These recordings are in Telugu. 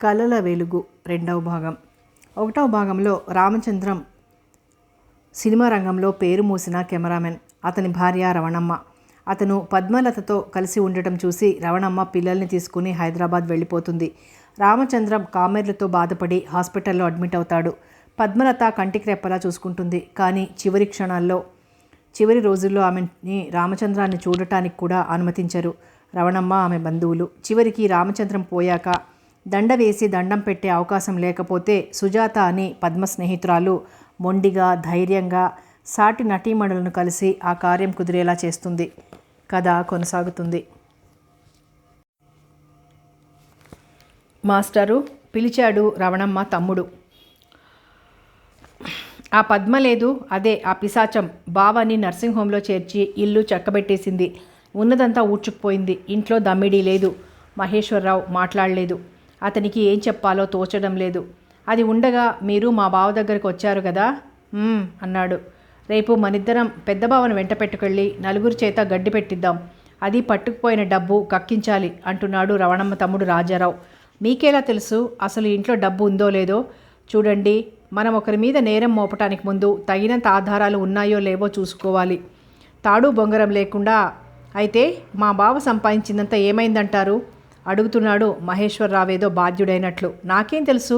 కలల వెలుగు రెండవ భాగం. ఒకటవ భాగంలో రామచంద్రం సినిమా రంగంలో పేరు మోసిన కెమెరామెన్. అతని భార్య రవణమ్మ. అతను పద్మలతతో కలిసి ఉండటం చూసి రవణమ్మ పిల్లల్ని తీసుకుని హైదరాబాద్ వెళ్ళిపోతుంది. రామచంద్రం కామెర్లతో బాధపడి హాస్పిటల్లో అడ్మిట్ అవుతాడు. పద్మలత కంటికి రెప్పలా చూసుకుంటుంది. కానీ చివరి రోజుల్లో ఆమెని రామచంద్రాన్ని చూడటానికి కూడా అనుమతించరు రవణమ్మ, ఆమె బంధువులు. చివరికి రామచంద్రం పోయాక దండ వేసి దండం పెట్టే అవకాశం లేకపోతే సుజాత అని పద్మ స్నేహితురాలు మొండిగా ధైర్యంగా సాటి నటీమణులను కలిసి ఆ కార్యం కుదిరేలా చేస్తుంది. కథ కొనసాగుతుంది. మాస్టరు పిలిచాడు రవణమ్మ తమ్ముడు. ఆ పద్మ లేదు, అదే ఆ పిశాచం బావని నర్సింగ్ హోంలో చేర్చి ఇల్లు చక్కబెట్టేసింది. ఉన్నదంతా ఊడ్చుకుపోయింది. ఇంట్లో దమ్మిడీ లేదు. మహేశ్వరరావు మాట్లాడలేదు. అతనికి ఏం చెప్పాలో తోచడం లేదు. అది ఉండగా మీరు మా బావ దగ్గరికి వచ్చారు కదా అన్నాడు. రేపు మనిద్దరం పెద్ద బావను వెంట పెట్టుకెళ్ళి నలుగురి చేత గడ్డి పెట్టిద్దాం. అది పట్టుకుపోయిన డబ్బు కక్కించాలి అంటున్నాడు రవణమ్మ తమ్ముడు రాజారావు. మీకేలా తెలుసు అసలు ఇంట్లో డబ్బు ఉందో లేదో? చూడండి, మనం ఒకరి మీద నేరం మోపటానికి ముందు తగినంత ఆధారాలు ఉన్నాయో లేవో చూసుకోవాలి. తాడు బొంగరం లేకుండా అయితే మా బావ సంపాదించిందంతా ఏమైందంటారు అడుగుతున్నాడు మహేశ్వరరావేదో బాధ్యుడైనట్లు. నాకేం తెలుసు,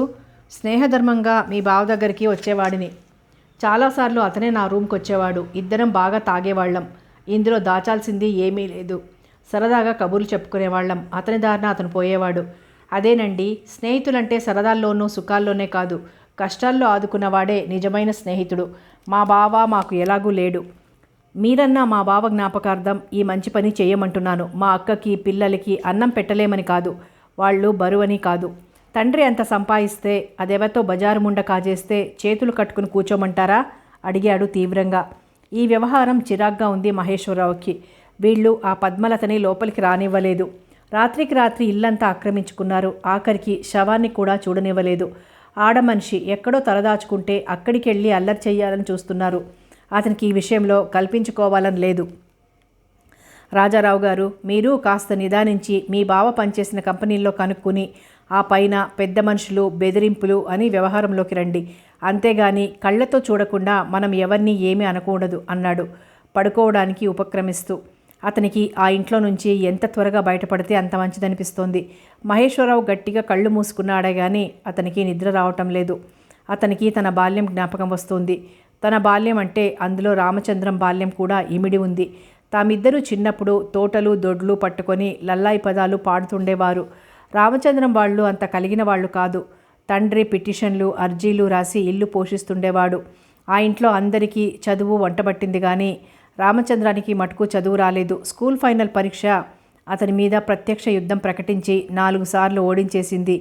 స్నేహధర్మంగా మీ బావ దగ్గరికి వచ్చేవాడిని. చాలాసార్లు అతనే నా రూమ్కి వచ్చేవాడు. ఇద్దరం బాగా తాగేవాళ్ళం. ఇందులో దాచాల్సింది ఏమీ లేదు. సరదాగా కబుర్లు చెప్పుకునేవాళ్ళం. అతని దారిన అతను పోయేవాడు. అదేనండి, స్నేహితులంటే సరదాల్లోనూ సుఖాల్లోనే కాదు, కష్టాల్లో ఆదుకున్నవాడే నిజమైన స్నేహితుడు. మా బావ మాకు ఎలాగూ లేడు. మీరన్నా మా బావ జ్ఞాపకార్థం ఈ మంచి పని చేయమంటున్నాను. మా అక్కకి పిల్లలకి అన్నం పెట్టలేమని కాదు, వాళ్ళు బరువని కాదు. తండ్రి అంత సంపాదిస్తే అదెవతో బజారు ముండ కాజేస్తే చేతులు కట్టుకుని కూర్చోమంటారా అడిగాడు తీవ్రంగా. ఈ వ్యవహారం చిరాగ్గా ఉంది మహేశ్వరరావుకి. వీళ్ళు ఆ పద్మలతని లోపలికి రానివ్వలేదు. రాత్రికి రాత్రి ఇల్లంతా ఆక్రమించుకున్నారు. ఆఖరికి శవాన్ని కూడా చూడనివ్వలేదు. ఆడమనిషి ఎక్కడో తలదాచుకుంటే అక్కడికి వెళ్ళి అల్లరి చెయ్యాలని చూస్తున్నారు. అతనికి ఈ విషయంలో కల్పించుకోవాలని లేదు. రాజారావు గారు, మీరు కాస్త నిదానించి మీ బావ పనిచేసిన కంపెనీల్లో కనుక్కుని ఆ పైన పెద్ద మనుషులు బెదిరింపులు అని వ్యవహారంలోకి రండి. అంతేగాని కళ్ళతో చూడకుండా మనం ఎవరిని ఏమీ అనకూడదు అన్నాడు పడుకోవడానికి ఉపక్రమిస్తూ. అతనికి ఆ ఇంట్లో నుంచి ఎంత త్వరగా బయటపడితే అంత మంచిదనిపిస్తోంది. మహేశ్వరరావు గట్టిగా కళ్ళు మూసుకున్నాడే కానీ అతనికి నిద్ర రావటం లేదు. అతనికి తన బాల్యం జ్ఞాపకం వస్తుంది. తన బాల్యం అంటే అందులో రామచంద్రం బాల్యం కూడా ఇమిడి ఉంది. తామిద్దరూ చిన్నప్పుడు తోటలు దొడ్లు పట్టుకొని లల్లాయి పదాలు పాడుతుండేవారు. రామచంద్రం వాళ్ళు అంత కలిగిన వాళ్ళు కాదు. తండ్రి పిటిషన్లు అర్జీలు రాసి ఇల్లు పోషిస్తుండేవాడు. ఆ ఇంట్లో అందరికీ చదువు వంటబట్టింది కానీ రామచంద్రానికి మటుకు చదువు రాలేదు. స్కూల్ ఫైనల్ పరీక్ష అతని మీద ప్రత్యక్ష యుద్ధం ప్రకటించి 4 సార్లు ఓడించేసింది.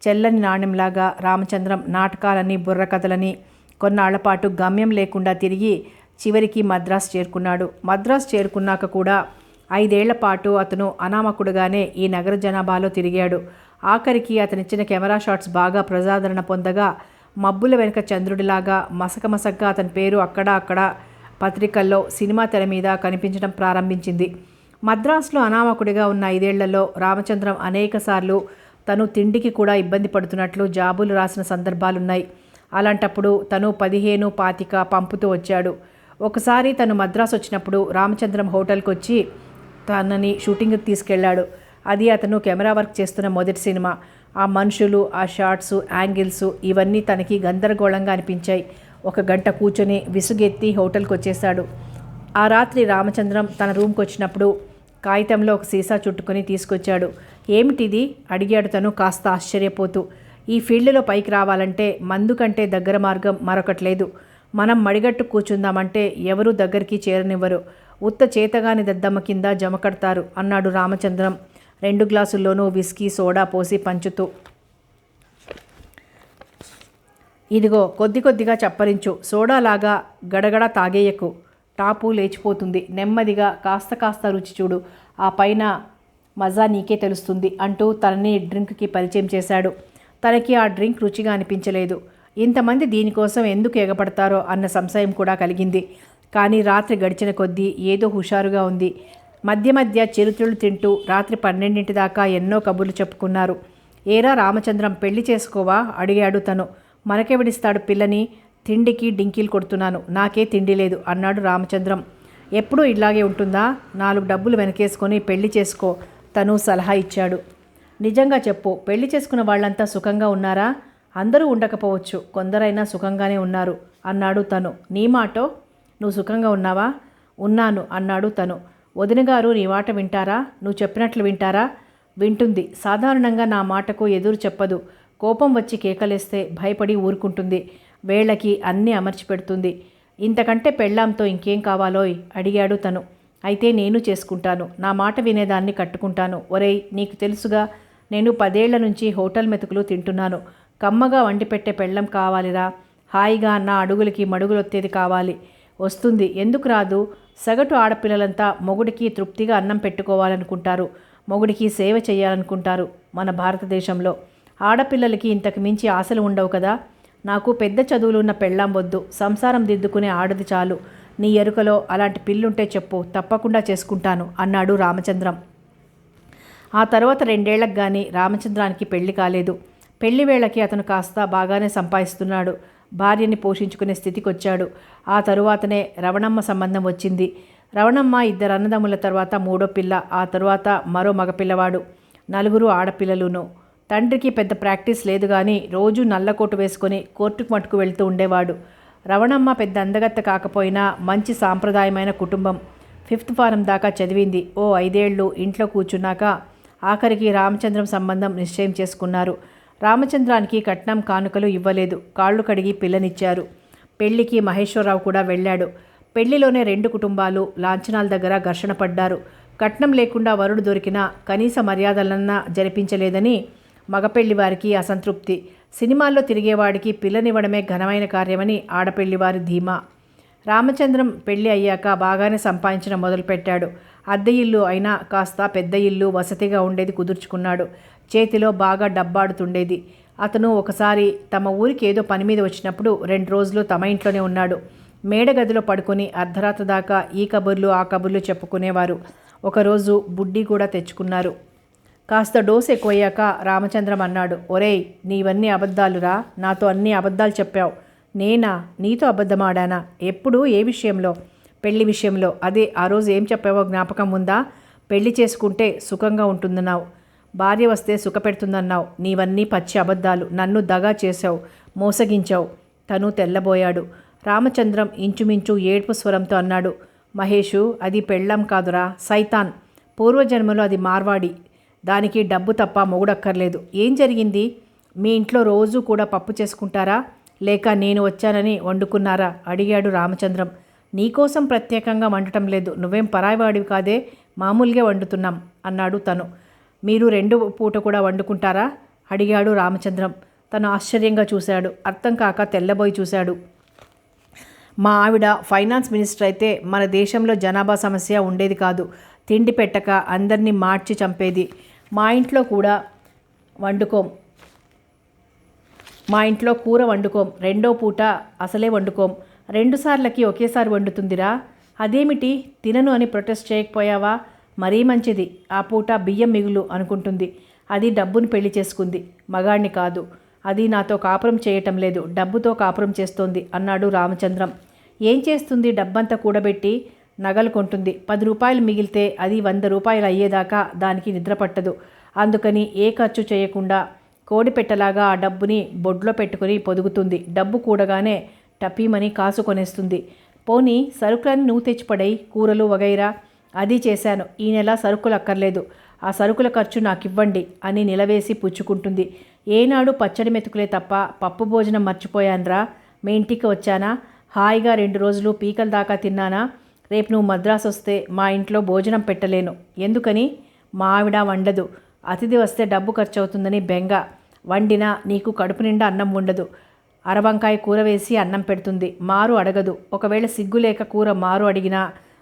చెల్లని నాణ్యంలాగా రామచంద్రం నాటకాలని బుర్రకథలని కొన్నాళ్లపాటు గమ్యం లేకుండా తిరిగి చివరికి మద్రాసు చేరుకున్నాడు. మద్రాసు చేరుకున్నాక కూడా 5 ఏళ్ల పాటు అతను అనామకుడుగానే ఈ నగర జనాభాలో తిరిగాడు. ఆఖరికి అతనిచ్చిన కెమెరా షాట్స్ బాగా ప్రజాదరణ పొందగా మబ్బుల వెనుక చంద్రుడిలాగా మసకమసగ్గా అతని పేరు అక్కడ పత్రికల్లో సినిమా తెర మీద కనిపించడం ప్రారంభించింది. మద్రాసులో అనామకుడిగా ఉన్న 5 ఏళ్లలో రామచంద్రం అనేకసార్లు తను తిండికి కూడా ఇబ్బంది పడుతున్నట్లు జాబులు రాసిన సందర్భాలున్నాయి. అలాంటప్పుడు తను 15, 25 పంపుతూ వచ్చాడు. ఒకసారి తను మద్రాసు వచ్చినప్పుడు రామచంద్రం హోటల్కి వచ్చి తనని షూటింగ్కి తీసుకెళ్లాడు. అది అతను కెమెరా వర్క్ చేస్తున్న మొదటి సినిమా. ఆ మనుషులు, ఆ షాట్స్, యాంగిల్స్ ఇవన్నీ తనకి గందరగోళంగా అనిపించాయి. 1 గంట కూర్చొని విసుగెత్తి హోటల్కి వచ్చేశాడు. ఆ రాత్రి రామచంద్రం తన రూమ్కి వచ్చినప్పుడు కాగితంలో ఒక సీసా చుట్టుకొని తీసుకొచ్చాడు. ఏమిటిది అడిగాడు తను కాస్త ఆశ్చర్యపోతూ. ఈ ఫీల్డ్లో పైకి రావాలంటే మందు కంటే దగ్గర మార్గం మరొకటి లేదు. మనం మడిగట్టు కూర్చుందామంటే ఎవరూ దగ్గరికి చేరనివ్వరు. ఉత్త చేతగాని దద్దమ్మ కింద జమ కడతారు అన్నాడు రామచంద్రం 2 గ్లాసుల్లోనూ విస్కీ సోడా పోసి పంచుతూ. ఇదిగో కొద్ది కొద్దిగా చప్పరించు, సోడాలాగా గడగడ తాగేయకు, టాపు లేచిపోతుంది. నెమ్మదిగా కాస్త రుచి చూడు, ఆ పైన మజా నీకే తెలుస్తుంది అంటూ తనని డ్రింక్కి పరిచయం చేశాడు. తనకి ఆ డ్రింక్ రుచిగా అనిపించలేదు. ఇంతమంది దీనికోసం ఎందుకు ఎగపడతారో అన్న సంశయం కూడా కలిగింది. కానీ రాత్రి గడిచిన కొద్దీ ఏదో హుషారుగా ఉంది. మధ్య మధ్య చిరుతిళ్ళు తింటూ రాత్రి 12 దాకా ఎన్నో కబుర్లు చెప్పుకున్నారు. ఏరా రామచంద్రం, పెళ్లి చేసుకోవా అడిగాడు తను. మనకెవడిస్తాడు పిల్లని? తిండికి డింకీలు కొడుతున్నాను, నాకే తిండి లేదు అన్నాడు రామచంద్రం. ఎప్పుడూ ఇలాగే ఉంటుందా? 4 డబ్బులు వెనకేసుకొని పెళ్లి చేసుకో, తను సలహా ఇచ్చాడు. నిజంగా చెప్పు, పెళ్లి చేసుకున్న వాళ్ళంతా సుఖంగా ఉన్నారా? అందరూ ఉండకపోవచ్చు, కొందరైనా సుఖంగానే ఉన్నారు అన్నాడు తను. నీ మాటో? నువ్వు సుఖంగా ఉన్నావా? ఉన్నాను అన్నాడు తను. వదినగారు నీ మాట వింటారా? నువ్వు చెప్పినట్లు వింటారా? వింటుంది. సాధారణంగా నా మాటకు ఎదురు చెప్పదు. కోపం వచ్చి కేకలేస్తే భయపడి ఊరుకుంటుంది. వేళకి అన్నీ అమర్చి పెడుతుంది. ఇంతకంటే పెళ్ళాంతో ఇంకేం కావాలోయ్ అడిగాడు తను. అయితే నేను చేసుకుంటాను, నా మాట వినేదాన్ని కట్టుకుంటాను. ఒరేయ్, నీకు తెలుసుగా, నేను 10 ఏళ్ల నుంచి హోటల్ మెతుకులు తింటున్నాను. కమ్మగా వండి పెట్టే పెళ్ళం కావాలిరా. హాయిగా నా అడుగులకి మడుగులొత్తేది కావాలి. వస్తుంది, ఎందుకు రాదు? సగటు ఆడపిల్లలంతా మొగుడికి తృప్తిగా అన్నం పెట్టుకోవాలనుకుంటారు, మొగుడికి సేవ చేయాలనుకుంటారు. మన భారతదేశంలో ఆడపిల్లలకి ఇంతకు మించి ఆశలు ఉండవు కదా. నాకు పెద్ద చదువులున్న పెళ్ళాం వద్దు, సంసారం దిద్దుకునే ఆడది చాలు. నీ ఎరుకలో అలాంటి పిల్లుంటే చెప్పు, తప్పకుండా చేసుకుంటాను అన్నాడు రామచంద్రం. ఆ తర్వాత 2 ఏళ్లకు కానీ రామచంద్రానికి పెళ్లి కాలేదు. పెళ్లి వేళకి అతను కాస్త బాగానే సంపాదిస్తున్నాడు, భార్యని పోషించుకునే స్థితికి వచ్చాడు. ఆ తరువాతనే రవణమ్మ సంబంధం వచ్చింది. రవణమ్మ 2 అన్నదమ్ముల తర్వాత 3వ పిల్ల, ఆ తరువాత మరో మగపిల్లవాడు, 4 ఆడపిల్లలును. తండ్రికి పెద్ద ప్రాక్టీస్ లేదు కానీ రోజు నల్లకోటు వేసుకొని కోర్టుకు మట్టుకు వెళ్తూ ఉండేవాడు. రవణమ్మ పెద్ద అందగత్త కాకపోయినా మంచి సాంప్రదాయమైన కుటుంబం. 5th ఫారం దాకా చదివింది. ఓ 5 ఏళ్ళు ఇంట్లో కూర్చున్నాక ఆఖరికి రామచంద్రం సంబంధం నిశ్చయం చేసుకున్నారు. రామచంద్రానికి కట్నం కానుకలు ఇవ్వలేదు, కాళ్ళు కడిగి పిల్లనిచ్చారు. పెళ్లికి మహేశ్వరరావు కూడా వెళ్ళాడు. పెళ్లిలోనే 2 కుటుంబాలు లాంఛనాల దగ్గర ఘర్షణ పడ్డారు. కట్నం లేకుండా వరుడు దొరికినా కనీస మర్యాదలన్నా జరిపించలేదని మగపెళ్లి వారికి అసంతృప్తి. సినిమాల్లో తిరిగేవాడికి పిల్లనివ్వడమే ఘనమైన కార్యమని ఆడపెళ్లివారి ధీమా. రామచంద్రం పెళ్లి అయ్యాక బాగానే సంపాదించడం మొదలుపెట్టాడు. అద్దె ఇల్లు అయినా కాస్త పెద్ద ఇల్లు వసతిగా ఉండేది కుదుర్చుకున్నాడు. చేతిలో బాగా డబ్బాడుతుండేది. అతను ఒకసారి తమ ఊరికి ఏదో పని మీద వచ్చినప్పుడు 2 రోజులు తమ ఇంట్లోనే ఉన్నాడు. మేడగదిలో పడుకొని అర్ధరాత్రి దాకా ఈ కబుర్లు ఆ కబుర్లు చెప్పుకునేవారు. ఒకరోజు బుడ్డి కూడా తెచ్చుకున్నారు. కాస్త డోసు ఎక్కువయ్యాక రామచంద్రం అన్నాడు, ఒరేయ్, నీవన్నీ అబద్ధాలురా, నాతో అన్ని అబద్ధాలు చెప్పావు. నేనా? నీతో అబద్ధమాడానా? ఎప్పుడు? ఏ విషయంలో? పెళ్లి విషయంలో. అదే ఆ రోజు ఏం చెప్పావో జ్ఞాపకం ఉందా? పెళ్లి చేసుకుంటే సుఖంగా ఉంటుందన్నావు, భార్య వస్తే సుఖపెడుతుందన్నావు. నీవన్నీ పచ్చి అబద్ధాలు. నన్ను దగా చేశావు, మోసగించావు. తను తెల్లబోయాడు. రామచంద్రం ఇంచుమించు ఏడ్పు స్వరంతో అన్నాడు, మహేషు, అది పెళ్ళాం కాదురా, సైతాన్. పూర్వజన్మలో అది మార్వాడి. దానికి డబ్బు తప్ప మొగుడక్కర్లేదు. ఏం జరిగింది? మీ ఇంట్లో రోజు కూడా పప్పు చేసుకుంటారా, లేక నేను వచ్చానని వండుకున్నారా అడిగాడు రామచంద్రం. నీకోసం ప్రత్యేకంగా వండటం లేదు, నువ్వేం పరాయివాడివి కాదే, మామూలుగా వండుతున్నాం అన్నాడు తను. మీరు 2 పూట కూడా వండుకుంటారా అడిగాడు రామచంద్రం. తను ఆశ్చర్యంగా చూశాడు. అర్థం కాక తెల్లబోయి చూశాడు. మా ఆవిడ ఫైనాన్స్ మినిస్టర్ అయితే మన దేశంలో జనాభా సమస్య ఉండేది కాదు. తిండి పెట్టక అందరినీ మార్చి చంపేది. మా ఇంట్లో కూర వండుకోం, 2వ పూట అసలే వండుకోం. 2 సార్లకి ఒకేసారి వండుతుందిరా. అదేమిటి, తినను అని ప్రొటెస్ట్ చేయకపోయావా? మరీ మంచిది. ఆ పూట బియ్యం మిగులు అనుకుంటుంది. అది డబ్బును పెళ్లి చేసుకుంది, మగాణ్ణి కాదు. అది నాతో కాపురం చేయటం లేదు, డబ్బుతో కాపురం చేస్తోంది అన్నాడు రామచంద్రం. ఏం చేస్తుంది? డబ్బంతా కూడబెట్టి నగలు కొంటుంది. 10 రూపాయలు మిగిలితే అది 100 రూపాయలు అయ్యేదాకా దానికి నిద్ర పట్టదు. అందుకని ఏ ఖర్చు చేయకుండా కోడిపెట్టలాగా ఆ డబ్బుని బొడ్లో పెట్టుకుని పొదుగుతుంది. డబ్బు కూడగానే టపీమని కాసు కొనేస్తుంది. పోనీ సరుకులని నువ్వు తెచ్చిపడేయి, కూరలు వగైరా. అది చేశాను. ఈ నెల సరుకులు అక్కర్లేదు, ఆ సరుకుల ఖర్చు నాకివ్వండి అని నిలవేసి పుచ్చుకుంటుంది. ఏనాడు పచ్చడి మెతుకులే తప్ప పప్పు భోజనం మర్చిపోయాన్రా. మీ ఇంటికి వచ్చానా, హాయిగా 2 రోజులు పీకల దాకా తిన్నానా. రేపు నువ్వు మద్రాసు వస్తే మా ఇంట్లో భోజనం పెట్టలేను. ఎందుకని? మా ఆవిడ వండదు. అతిథి వస్తే డబ్బు ఖర్చు అవుతుందని బెంగ. వండినా నీకు కడుపు నిండా అన్నం ఉండదు. అరవంకాయ కూర వేసి అన్నం పెడుతుంది, మారు అడగదు. ఒకవేళ సిగ్గులేక కూర మారు అడిగినా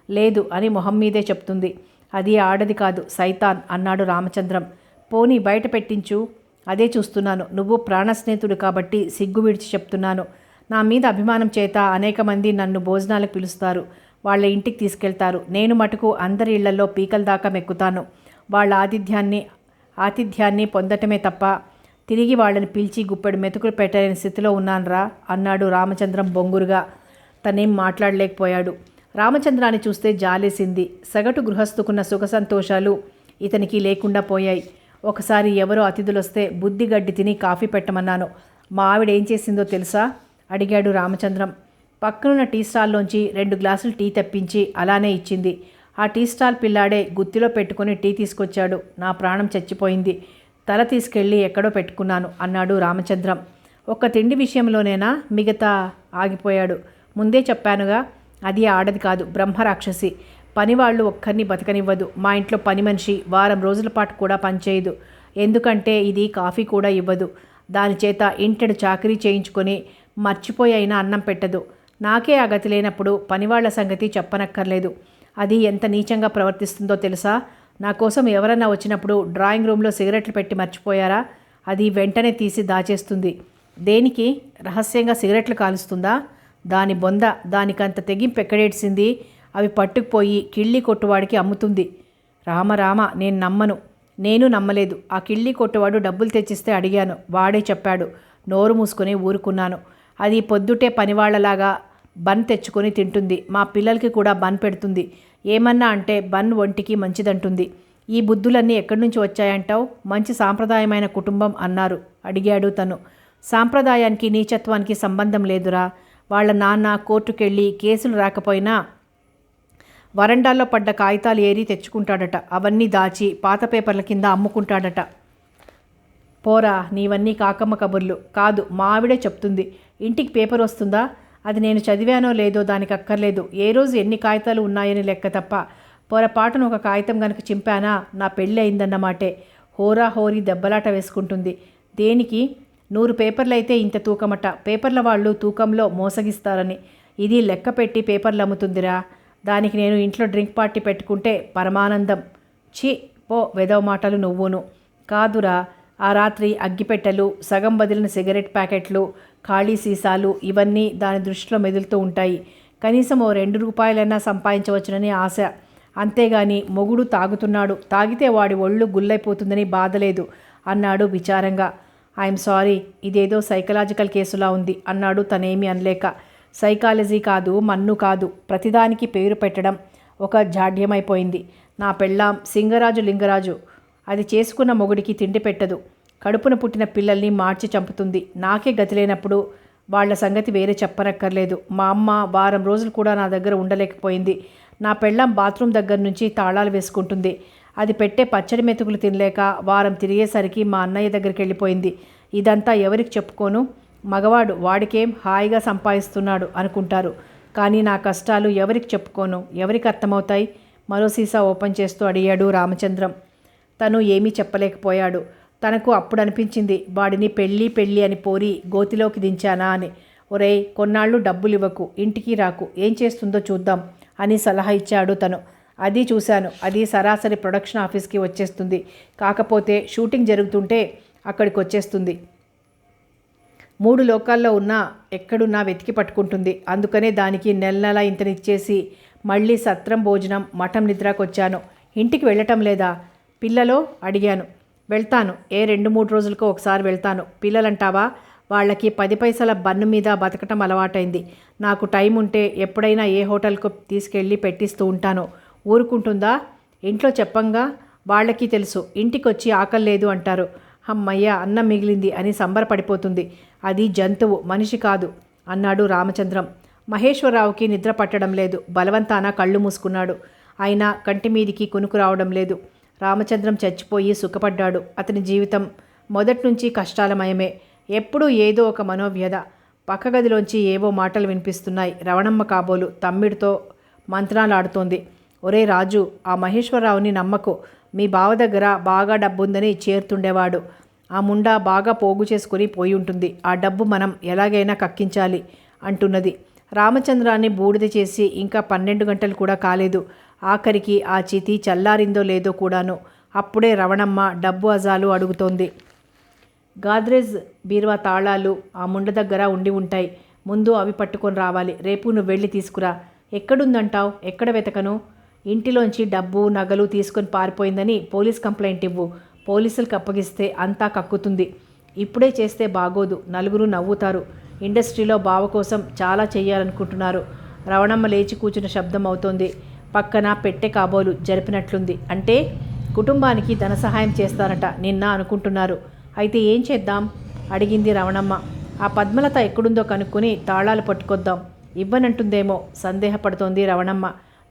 లేదు అని మొహం మీదే చెప్తుంది. అది ఆడది కాదు, సైతాన్ అన్నాడు రామచంద్రం. పోనీ బయట పెట్టించు. అదే చూస్తున్నాను. నువ్వు ప్రాణ స్నేహితుడు కాబట్టి సిగ్గు విడిచి చెప్తున్నాను. నా మీద అభిమానం చేత అనేక మంది నన్ను భోజనాలకు పిలుస్తారు, వాళ్ళ ఇంటికి తీసుకెళ్తారు. నేను మటుకు అందరి ఇళ్లలో పీకల దాకా మెక్కుతాను. వాళ్ళ ఆతిథ్యాన్ని పొందటమే తప్ప తిరిగి వాళ్ళని పిలిచి గుప్పెడు మెతుకులు పెట్టలేని స్థితిలో ఉన్నాన్రా అన్నాడు రామచంద్రం బొంగురుగా. తనేం మాట్లాడలేకపోయాడు. రామచంద్రాన్ని చూస్తే జాలేసింది. సగటు గృహస్థుకున్న సుఖ సంతోషాలు ఇతనికి లేకుండా పోయాయి. ఒకసారి ఎవరో అతిథులొస్తే బుద్ధి గడ్డి తిని కాఫీ పెట్టమన్నాను. మా ఆవిడ ఏం చేసిందో తెలుసా అడిగాడు రామచంద్రం. పక్కనున్న టీ స్టాల్లోంచి 2 గ్లాసులు టీ తెప్పించి అలానే ఇచ్చింది. ఆ టీ స్టాల్ పిల్లాడే గుత్తిలో పెట్టుకుని టీ తీసుకొచ్చాడు. నా ప్రాణం చచ్చిపోయింది. తల తీసుకెళ్ళి ఎక్కడో పెట్టుకున్నాను అన్నాడు రామచంద్రం. ఒక్క తిండి విషయంలోనేనా? మిగతా ఆగిపోయాడు. ముందే చెప్పానుగా, అది ఆడది కాదు, బ్రహ్మరాక్షసి. పనివాళ్ళు ఒక్కరిని బతకనివ్వదు. మా ఇంట్లో పని మనిషి వారం రోజుల పాటు కూడా పనిచేయదు. ఎందుకంటే ఇది కాఫీ కూడా ఇవ్వదు. దానిచేత ఇంటెడు చాకరీ చేయించుకొని మర్చిపోయి అయినా అన్నం పెట్టదు. నాకే ఆ గతి లేనప్పుడు పనివాళ్ల సంగతి చెప్పనక్కర్లేదు. అది ఎంత నీచంగా ప్రవర్తిస్తుందో తెలుసా? నా కోసం ఎవరన్నా వచ్చినప్పుడు డ్రాయింగ్ రూమ్లో సిగరెట్లు పెట్టి మర్చిపోయారా? అది వెంటనే తీసి దాచేస్తుంది. దేనికి? రహస్యంగా సిగరెట్లు కాలుస్తుందా? దాని బొంద, దానికంత తెగింపు ఎక్కడేడ్చింది? అవి పట్టుకుపోయి కిళ్ళి కొట్టువాడికి అమ్ముతుంది. రామ నేను నమ్మను. నేను నమ్మలేదు. ఆ కిళ్ళి కొట్టువాడు డబ్బులు తెచ్చిస్తే అడిగాను. వాడే చెప్పాడు. నోరు మూసుకొని ఊరుకున్నాను. అది పొద్దుటే పనివాళ్లలాగా బన్ తెచ్చుకొని తింటుంది. మా పిల్లలకి కూడా బన్ పెడుతుంది. ఏమన్నా అంటే బన్ ఒంటికి మంచిదంటుంది. ఈ బుద్ధులన్నీ ఎక్కడి నుంచి వచ్చాయంటావు? మంచి సాంప్రదాయమైన కుటుంబం అన్నారు అడిగాడు తను. సాంప్రదాయానికి నీచత్వానికి సంబంధం లేదురా. వాళ్ళ నాన్న కోర్టుకెళ్ళి కేసులు రాకపోయినా వరండాల్లో పడ్డ కాగితాలు ఏరి తెచ్చుకుంటాడట. అవన్నీ దాచి పాత పేపర్ల కింద అమ్ముకుంటాడట. పోరా, నీవన్నీ కాకమ్మ కబుర్లు. కాదు, మా ఆవిడే చెప్తుంది. ఇంటికి పేపర్ వస్తుందా? అది నేను చదివానో లేదో దానికి అక్కర్లేదు. ఏ రోజు ఎన్ని కాగితాలు ఉన్నాయని లెక్క తప్ప. పొరపాటును ఒక కాగితం గనక చింపానా నా పెళ్ళి అయిందన్నమాటే. హోరా హోరీ దెబ్బలాట వేసుకుంటుంది. దేనికి? 100 పేపర్లు అయితే ఇంత తూకమట. పేపర్ల వాళ్ళు తూకంలో మోసగిస్తారని. ఇది లెక్క పెట్టి పేపర్లు అమ్ముతుందిరా. దానికి నేను ఇంట్లో డ్రింక్ పార్టీ పెట్టుకుంటే పరమానందం. ఛీ పో, వెదవ మాటలు నువ్వును. కాదురా, ఆ రాత్రి అగ్గిపెట్టెలు, సగం వదిలిన సిగరెట్ ప్యాకెట్లు, ఖాళీ సీసాలు ఇవన్నీ దాని దృష్టిలో మెదులుతూ ఉంటాయి. కనీసం ఓ 2 రూపాయలైనా సంపాదించవచ్చునని ఆశ. అంతేగాని మొగుడు తాగుతున్నాడు, తాగితే వాడి ఒళ్ళు గుల్లైపోతుందని బాధలేదు అన్నాడు విచారంగా. ఐఎమ్ సారీ, ఇదేదో సైకలాజికల్ కేసులా ఉంది అన్నాడు తనేమీ అనలేక. సైకాలజీ కాదు, మన్ను కాదు, ప్రతిదానికి పేరు పెట్టడం ఒక జాడ్యమైపోయింది. నా పెళ్ళాం సింగరాజు లింగరాజు. అది చేసుకున్న మొగుడికి తిండి పెట్టదు. కడుపున పుట్టిన పిల్లల్ని మార్చి చంపుతుంది. నాకే గతి లేనప్పుడు వాళ్ల సంగతి వేరే చెప్పనక్కర్లేదు. మా అమ్మ వారం రోజులు కూడా నా దగ్గర ఉండలేకపోయింది. నా పెళ్ళాం బాత్రూమ్ దగ్గర నుంచి తాళాలు వేసుకుంటుంది. అది పెట్టే పచ్చడి మెతుకులు తినలేక వారం తిరిగేసరికి మా అన్నయ్య దగ్గరికి వెళ్ళిపోయింది. ఇదంతా ఎవరికి చెప్పుకోను? మగవాడు, వాడికేం హాయిగా సంపాదిస్తున్నాడు అనుకుంటారు. కానీ నా కష్టాలు ఎవరికి చెప్పుకోను, ఎవరికి అర్థమవుతాయి? మరో సీసా ఓపెన్ చేస్తూ అడిగాడు రామచంద్రం. తను ఏమీ చెప్పలేకపోయాడు. తనకు అప్పుడు అనిపించింది, వాడిని పెళ్ళి అని పోరి గోతిలోకి దించానా అని. ఒరేయ్, కొన్నాళ్ళు డబ్బులు ఇవ్వకు, ఇంటికి రాకు, ఏం చేస్తుందో చూద్దాం అని సలహా ఇచ్చాడు తను. అది చూశాను. అది సరాసరి ప్రొడక్షన్ ఆఫీస్కి వచ్చేస్తుంది. కాకపోతే షూటింగ్ జరుగుతుంటే అక్కడికి వచ్చేస్తుంది. 3 లోకాల్లో ఉన్నా ఎక్కడున్నా వెతికి పట్టుకుంటుంది. అందుకనే దానికి నెల ఇంతనిచ్చేసి మళ్ళీ సత్రం భోజనం మఠం నిద్రకొచ్చాను. ఇంటికి వెళ్ళటం లేదా? పిల్లలో అడిగాను. వెళ్తాను, ఏ 2-3 రోజులకో ఒకసారి వెళ్తాను. పిల్లలంటావా? వాళ్ళకి 10 పైసల బన్ను మీద బతకటం అలవాటైంది. నాకు టైం ఉంటే ఎప్పుడైనా ఏ హోటల్కు తీసుకెళ్ళి పెట్టిస్తూ ఉంటాను. ఊరుకుంటుందా? ఇంట్లో చెప్పంగా. వాళ్ళకి తెలుసు. ఇంటికొచ్చి ఆకలి లేదు అంటారు. అమ్మయ్య, అన్నం మిగిలింది అని సంబరపడిపోతుంది. అది జంతువు, మనిషి కాదు అన్నాడు రామచంద్రం. మహేశ్వరరావుకి నిద్ర పట్టడం లేదు. బలవంతాన కళ్ళు మూసుకున్నాడు. అయినా కంటి మీదికి కునుకు రావడం లేదు. రామచంద్రం చచ్చిపోయి సుఖపడ్డాడు. అతని జీవితం మొదట్నుంచి కష్టాలమయమే. ఎప్పుడూ ఏదో ఒక మనోవ్యధ. పక్క గదిలోంచి ఏవో మాటలు వినిపిస్తున్నాయి. రవణమ్మ కాబోలు తమ్మిడితో మంత్రాలాడుతోంది. ఒరే రాజు, ఆ మహేశ్వరరావుని నమ్మకు. మీ బావ దగ్గర బాగా డబ్బుందని చేరుతుండేవాడు. ఆ ముండా బాగా పోగు చేసుకుని పోయి ఉంటుంది. ఆ డబ్బు మనం ఎలాగైనా కక్కించాలి అంటున్నది. రామచంద్రాన్ని బూడిద చేసి ఇంకా 12 గంటలు కూడా కాలేదు. ఆఖరికి ఆ చితి చల్లారిందో లేదో కూడాను. అప్పుడే రవణమ్మ డబ్బు అజాలు అడుగుతోంది. గాద్రేజ్ బీరువా తాళాలు ఆ ముండ దగ్గర ఉండి ఉంటాయి. ముందు అవి పట్టుకొని రావాలి. రేపు నువ్వు వెళ్ళి తీసుకురా. ఎక్కడుందంటావు? ఎక్కడ వెతకను? ఇంటిలోంచి డబ్బు నగలు తీసుకొని పారిపోయిందని పోలీస్ కంప్లైంట్ ఇవ్వు. పోలీసులకు అప్పగిస్తే అంతా కక్కుతుంది. ఇప్పుడే చేస్తే బాగోదు, నలుగురు నవ్వుతారు. ఇండస్ట్రీలో బావ కోసం చాలా చెయ్యాలనుకుంటున్నారు. రవణమ్మ లేచి కూర్చున్న శబ్దం అవుతోంది. పక్కన పెట్టె కాబోలు జరిపినట్లుంది. అంటే కుటుంబానికి ధన సహాయం చేస్తానట నిన్న అనుకుంటున్నారు. అయితే ఏం చేద్దాం అడిగింది రవణమ్మ. ఆ పద్మలత ఎక్కడుందో కనుక్కొని తాళాలు పట్టుకొద్దాం. ఇవ్వనంటుందేమో సందేహపడుతోంది రవణమ్మ.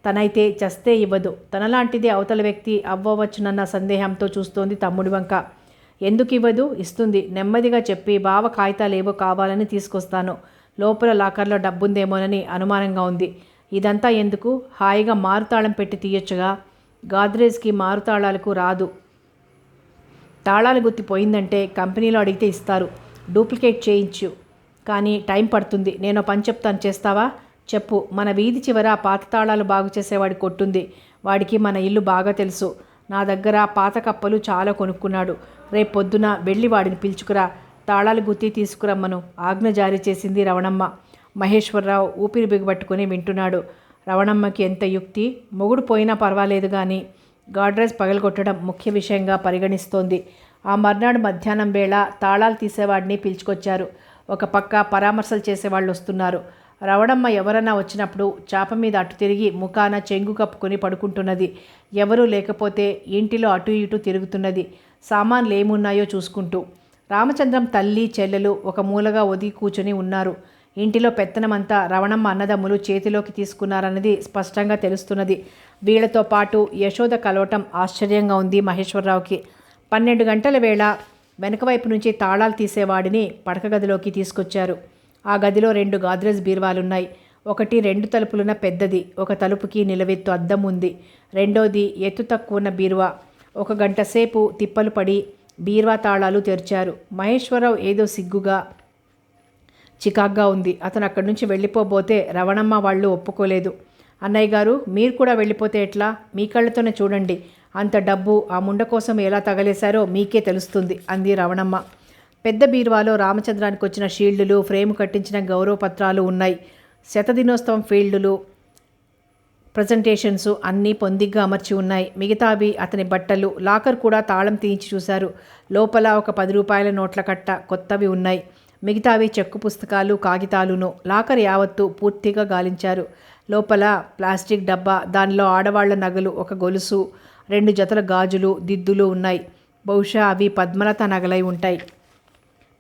తనైతే చస్తే ఇవ్వదు. తనలాంటిది అవతల వ్యక్తి అవ్వవచ్చునన్న సందేహంతో చూస్తోంది తమ్ముడి వంక. ఎందుకు ఇవ్వదు? ఇస్తుంది. నెమ్మదిగా చెప్పి బావ కాగితాలేవో కావాలని తీసుకొస్తాను. లోపల లాకర్లో డబ్బుందేమోనని అనుమానంగా ఉంది. ఇదంతా ఎందుకు? హాయిగా మారుతాళం పెట్టి తీయొచ్చుగా. గాద్రేజ్కి మారుతాళాలకు రాదు. తాళాలు గుర్తిపోయిందంటే కంపెనీలో అడిగితే ఇస్తారు. డూప్లికేట్ చేయించు, కానీ టైం పడుతుంది. నేను పని చెప్తాను, చేస్తావా? చెప్పు. మన వీధి చివర పాత తాళాలు బాగు చేసేవాడి కొట్టుంది. వాడికి మన ఇల్లు బాగా తెలుసు. నా దగ్గర పాత కప్పలు చాలా కొనుక్కున్నాడు. రేపు పొద్దున వెళ్ళి వాడిని పిలుచుకురా. తాళాలు గుర్తి తీసుకురమ్మను ఆజ్ఞ జారీ చేసింది రవణమ్మ. మహేశ్వరరావు ఊపిరి బిగబట్టుకుని వింటున్నాడు. రవణమ్మకి ఎంత యుక్తి! మొగుడు పోయినా పర్వాలేదు కానీ గాడ్రేజ్ పగలగొట్టడం ముఖ్య విషయంగా పరిగణిస్తోంది. ఆ మర్నాడు మధ్యాహ్నం వేళ తాళాలు తీసేవాడిని పిలుచుకొచ్చారు. ఒక పక్క పరామర్శలు చేసేవాళ్ళు వస్తున్నారు. రవణమ్మ ఎవరన్నా వచ్చినప్పుడు చాప మీద అటు తిరిగి ముఖాన చెంగు కప్పుకొని పడుకుంటున్నది. ఎవరూ లేకపోతే ఇంటిలో అటు ఇటు తిరుగుతున్నది, సామాన్లు ఏమున్నాయో చూసుకుంటూ. రామచంద్రం తల్లి చెల్లెలు ఒక మూలగా ఒదిగి కూర్చొని ఉన్నారు. ఇంటిలో పెత్తనమంతా రవణమ్మ అన్నదమ్ములు చేతిలోకి తీసుకున్నారన్నది స్పష్టంగా తెలుస్తున్నది. వీళ్లతో పాటు యశోద కలవటం ఆశ్చర్యంగా ఉంది మహేశ్వరరావుకి. 12 గంటల వేళ వెనకవైపు నుంచి తాళాలు తీసేవాడిని పడక గదిలోకి తీసుకొచ్చారు. ఆ గదిలో 2 గాద్రేజ్ బీరువాలున్నాయి. ఒకటి 2 తలుపులున్న పెద్దది. ఒక తలుపుకి నిలవెత్తు అద్దం ఉంది. రెండోది ఎత్తు తక్కువ ఉన్న బీరువా. 1 గంట సేపు తిప్పలు పడి బీరువా తాళాలు తెరిచారు. మహేశ్వరరావు ఏదో సిగ్గుగా చికాగ్గా ఉంది. అతను అక్కడి నుంచి వెళ్ళిపోబోతే రవణమ్మ వాళ్ళు ఒప్పుకోలేదు. అన్నయ్య గారు, మీరు కూడా వెళ్ళిపోతే ఎట్లా? మీ కళ్ళతోనే చూడండి. అంత డబ్బు ఆ ముండ కోసం ఎలా తగలేశారో మీకే తెలుస్తుంది అంది రవణమ్మ. పెద్ద బీరువాలో రామచంద్రానికి వచ్చిన షీల్డులు, ఫ్రేము కట్టించిన గౌరవ పత్రాలు ఉన్నాయి. శతదినోత్సవం ఫీల్డులు, ప్రజెంటేషన్స్ అన్నీ పొందిగ్గా అమర్చి ఉన్నాయి. మిగతావి అతని బట్టలు. లాకర్ కూడా తాళం తీయించి చూశారు. లోపల ఒక 10 రూపాయల నోట్ల కట్ట కొత్తవి ఉన్నాయి. మిగతావి చెక్కు పుస్తకాలు, కాగితాలును. లాకర్ యావత్తు పూర్తిగా గాలించారు. లోపల ప్లాస్టిక్ డబ్బా, దానిలో ఆడవాళ్ల నగలు, ఒక గొలుసు, 2 జతల గాజులు, దిద్దులు ఉన్నాయి. బహుశా అవి పద్మలత నగలై ఉంటాయి.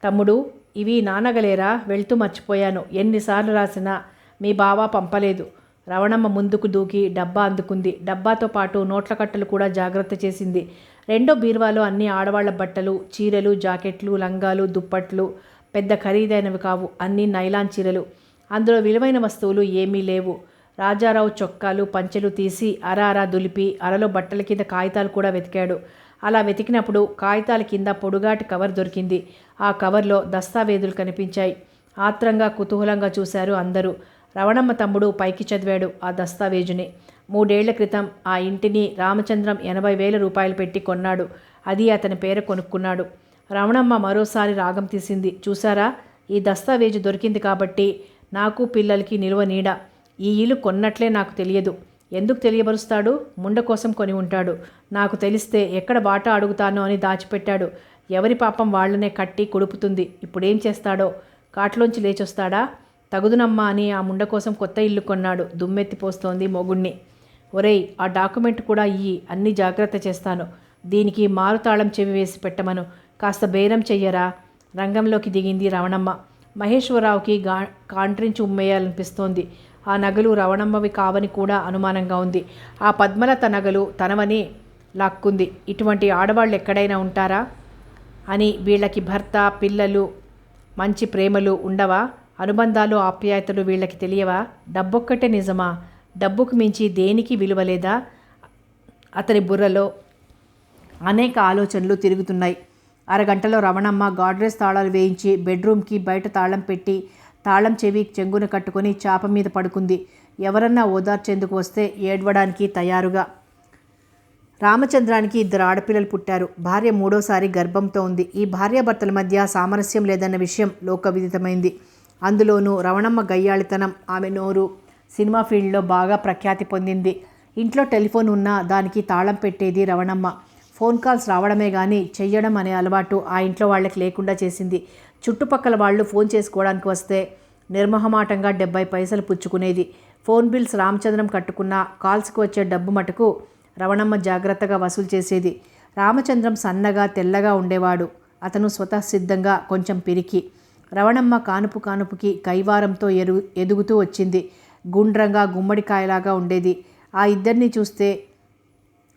తమ్ముడు, ఇవి నా నగలేరా? వెళ్తూ మర్చిపోయాను. ఎన్నిసార్లు రాసినా మీ బావ పంపలేదు. రవణమ్మ ముందుకు దూకి డబ్బా అందుకుంది. డబ్బాతో పాటు నోట్ల కట్టలు కూడా జాగ్రత్త చేసింది. రెండో బీరువాలో అన్ని ఆడవాళ్ల బట్టలు, చీరలు, జాకెట్లు, లంగాలు, దుప్పట్లు. పెద్ద ఖరీదైనవి కావు, అన్నీ నైలాన్ చీరలు. అందులో విలువైన వస్తువులు ఏమీ లేవు. రాజారావు చొక్కాలు, పంచెలు తీసి అర దులిపి అరలో బట్టల కింద కాగితాలు కూడా వెతికాడు. అలా వెతికినప్పుడు కాగితాల కింద పొడుగాటి కవర్ దొరికింది. ఆ కవర్లో దస్తావేజులు కనిపించాయి. ఆత్రంగా కుతూహలంగా చూశారు అందరూ. రవణమ్మ తమ్ముడు పైకి చదివాడు ఆ దస్తావేజుని. 3 ఏళ్ల క్రితం ఆ ఇంటిని రామచంద్రం 80,000 రూపాయలు పెట్టి కొన్నాడు. అది అతని పేర కొనుక్కున్నాడు. రవణమ్మ మరోసారి రాగం తీసింది. చూసారా, ఈ దస్తావేజు దొరికింది కాబట్టి నాకు పిల్లలకి నిలువ నీడ. ఈ ఇల్లు కొన్నట్లే నాకు తెలియదు. ఎందుకు తెలియబరుస్తాడు? ముండ కోసం కొని ఉంటాడు. నాకు తెలిస్తే ఎక్కడ వాటా అడుగుతానో అని దాచిపెట్టాడు. ఎవరి పాపం వాళ్లనే కట్టి కొడుపుతుంది. ఇప్పుడేం చేస్తాడో? కాట్లోంచి లేచొస్తాడా? తగుదునమ్మా అని ఆ ముండ కోసం కొత్త ఇల్లు కొన్నాడు. దుమ్మెత్తిపోస్తోంది మొగుణ్ణి. ఒరేయ్, ఆ డాక్యుమెంట్ కూడా ఇయ్యి, అన్నీ జాగ్రత్త చేస్తాను. దీనికి మారుతాళం చెవి వేసి పెట్టమను. కాస్త బేరం చెయ్యరా? రంగంలోకి దిగింది రవణమ్మ. మహేశ్వరరావుకి కాంట్రించి ఉమ్మేయాలనిపిస్తోంది. ఆ నగలు రవణమ్మవి కావని కూడా అనుమానంగా ఉంది. ఆ పద్మలత నగలు తనవని లాక్కుంది. ఇటువంటి ఆడవాళ్ళు ఎక్కడైనా ఉంటారా అని వీళ్ళకి భర్త, పిల్లలు, మంచి ప్రేమలు ఉండవా? అనుబంధాలు, ఆప్యాయతలు వీళ్ళకి తెలియవా? డబ్బొక్కటే నిజమా? డబ్బుకు మించి దేనికి విలువలేదా? అతని బుర్రలో అనేక ఆలోచనలు తిరుగుతున్నాయి. అరగంటలో రవణమ్మ గాడ్రేజ్ తాళాలు వేయించి బెడ్రూమ్కి బయట తాళం పెట్టి తాళం చెవి చెంగున కట్టుకొని చాప మీద పడుకుంది. ఎవరన్నా ఓదార్చేందుకు వస్తే ఏడ్వడానికి తయారుగా. రామచంద్రానికి 2 ఆడపిల్లలు పుట్టారు. భార్య 3వసారి గర్భంతో ఉంది. ఈ భార్యాభర్తల మధ్య సామరస్యం లేదన్న విషయం లోకవిదితమైంది. అందులోనూ రవణమ్మ గయ్యాళితనం, ఆమె నోరు సినిమా ఫీల్డ్లో బాగా ప్రఖ్యాతి పొందింది. ఇంట్లో టెలిఫోన్ ఉన్నా దానికి తాళం పెట్టేది రవణమ్మ. ఫోన్ కాల్స్ రావడమే కానీ చెయ్యడం అనే అలవాటు ఆ ఇంట్లో వాళ్ళకి లేకుండా చేసింది. చుట్టుపక్కల వాళ్ళు ఫోన్ చేసుకోవడానికి వస్తే నిర్మోహమాటంగా 70 పైసలు పుచ్చుకునేది. ఫోన్ బిల్స్ రామచంద్రం కట్టుకున్న కాల్స్కి వచ్చే డబ్బు మటుకు రవణమ్మ జాగ్రత్తగా వసూలు చేసేది. రామచంద్రం సన్నగా తెల్లగా ఉండేవాడు. అతను స్వతసిద్ధంగా కొంచెం పిరికి. రవణమ్మ కానుపుకి కైవారంతో ఎదుగుతూ వచ్చింది. గుండ్రంగా గుమ్మడికాయలాగా ఉండేది. ఆ ఇద్దరిని చూస్తే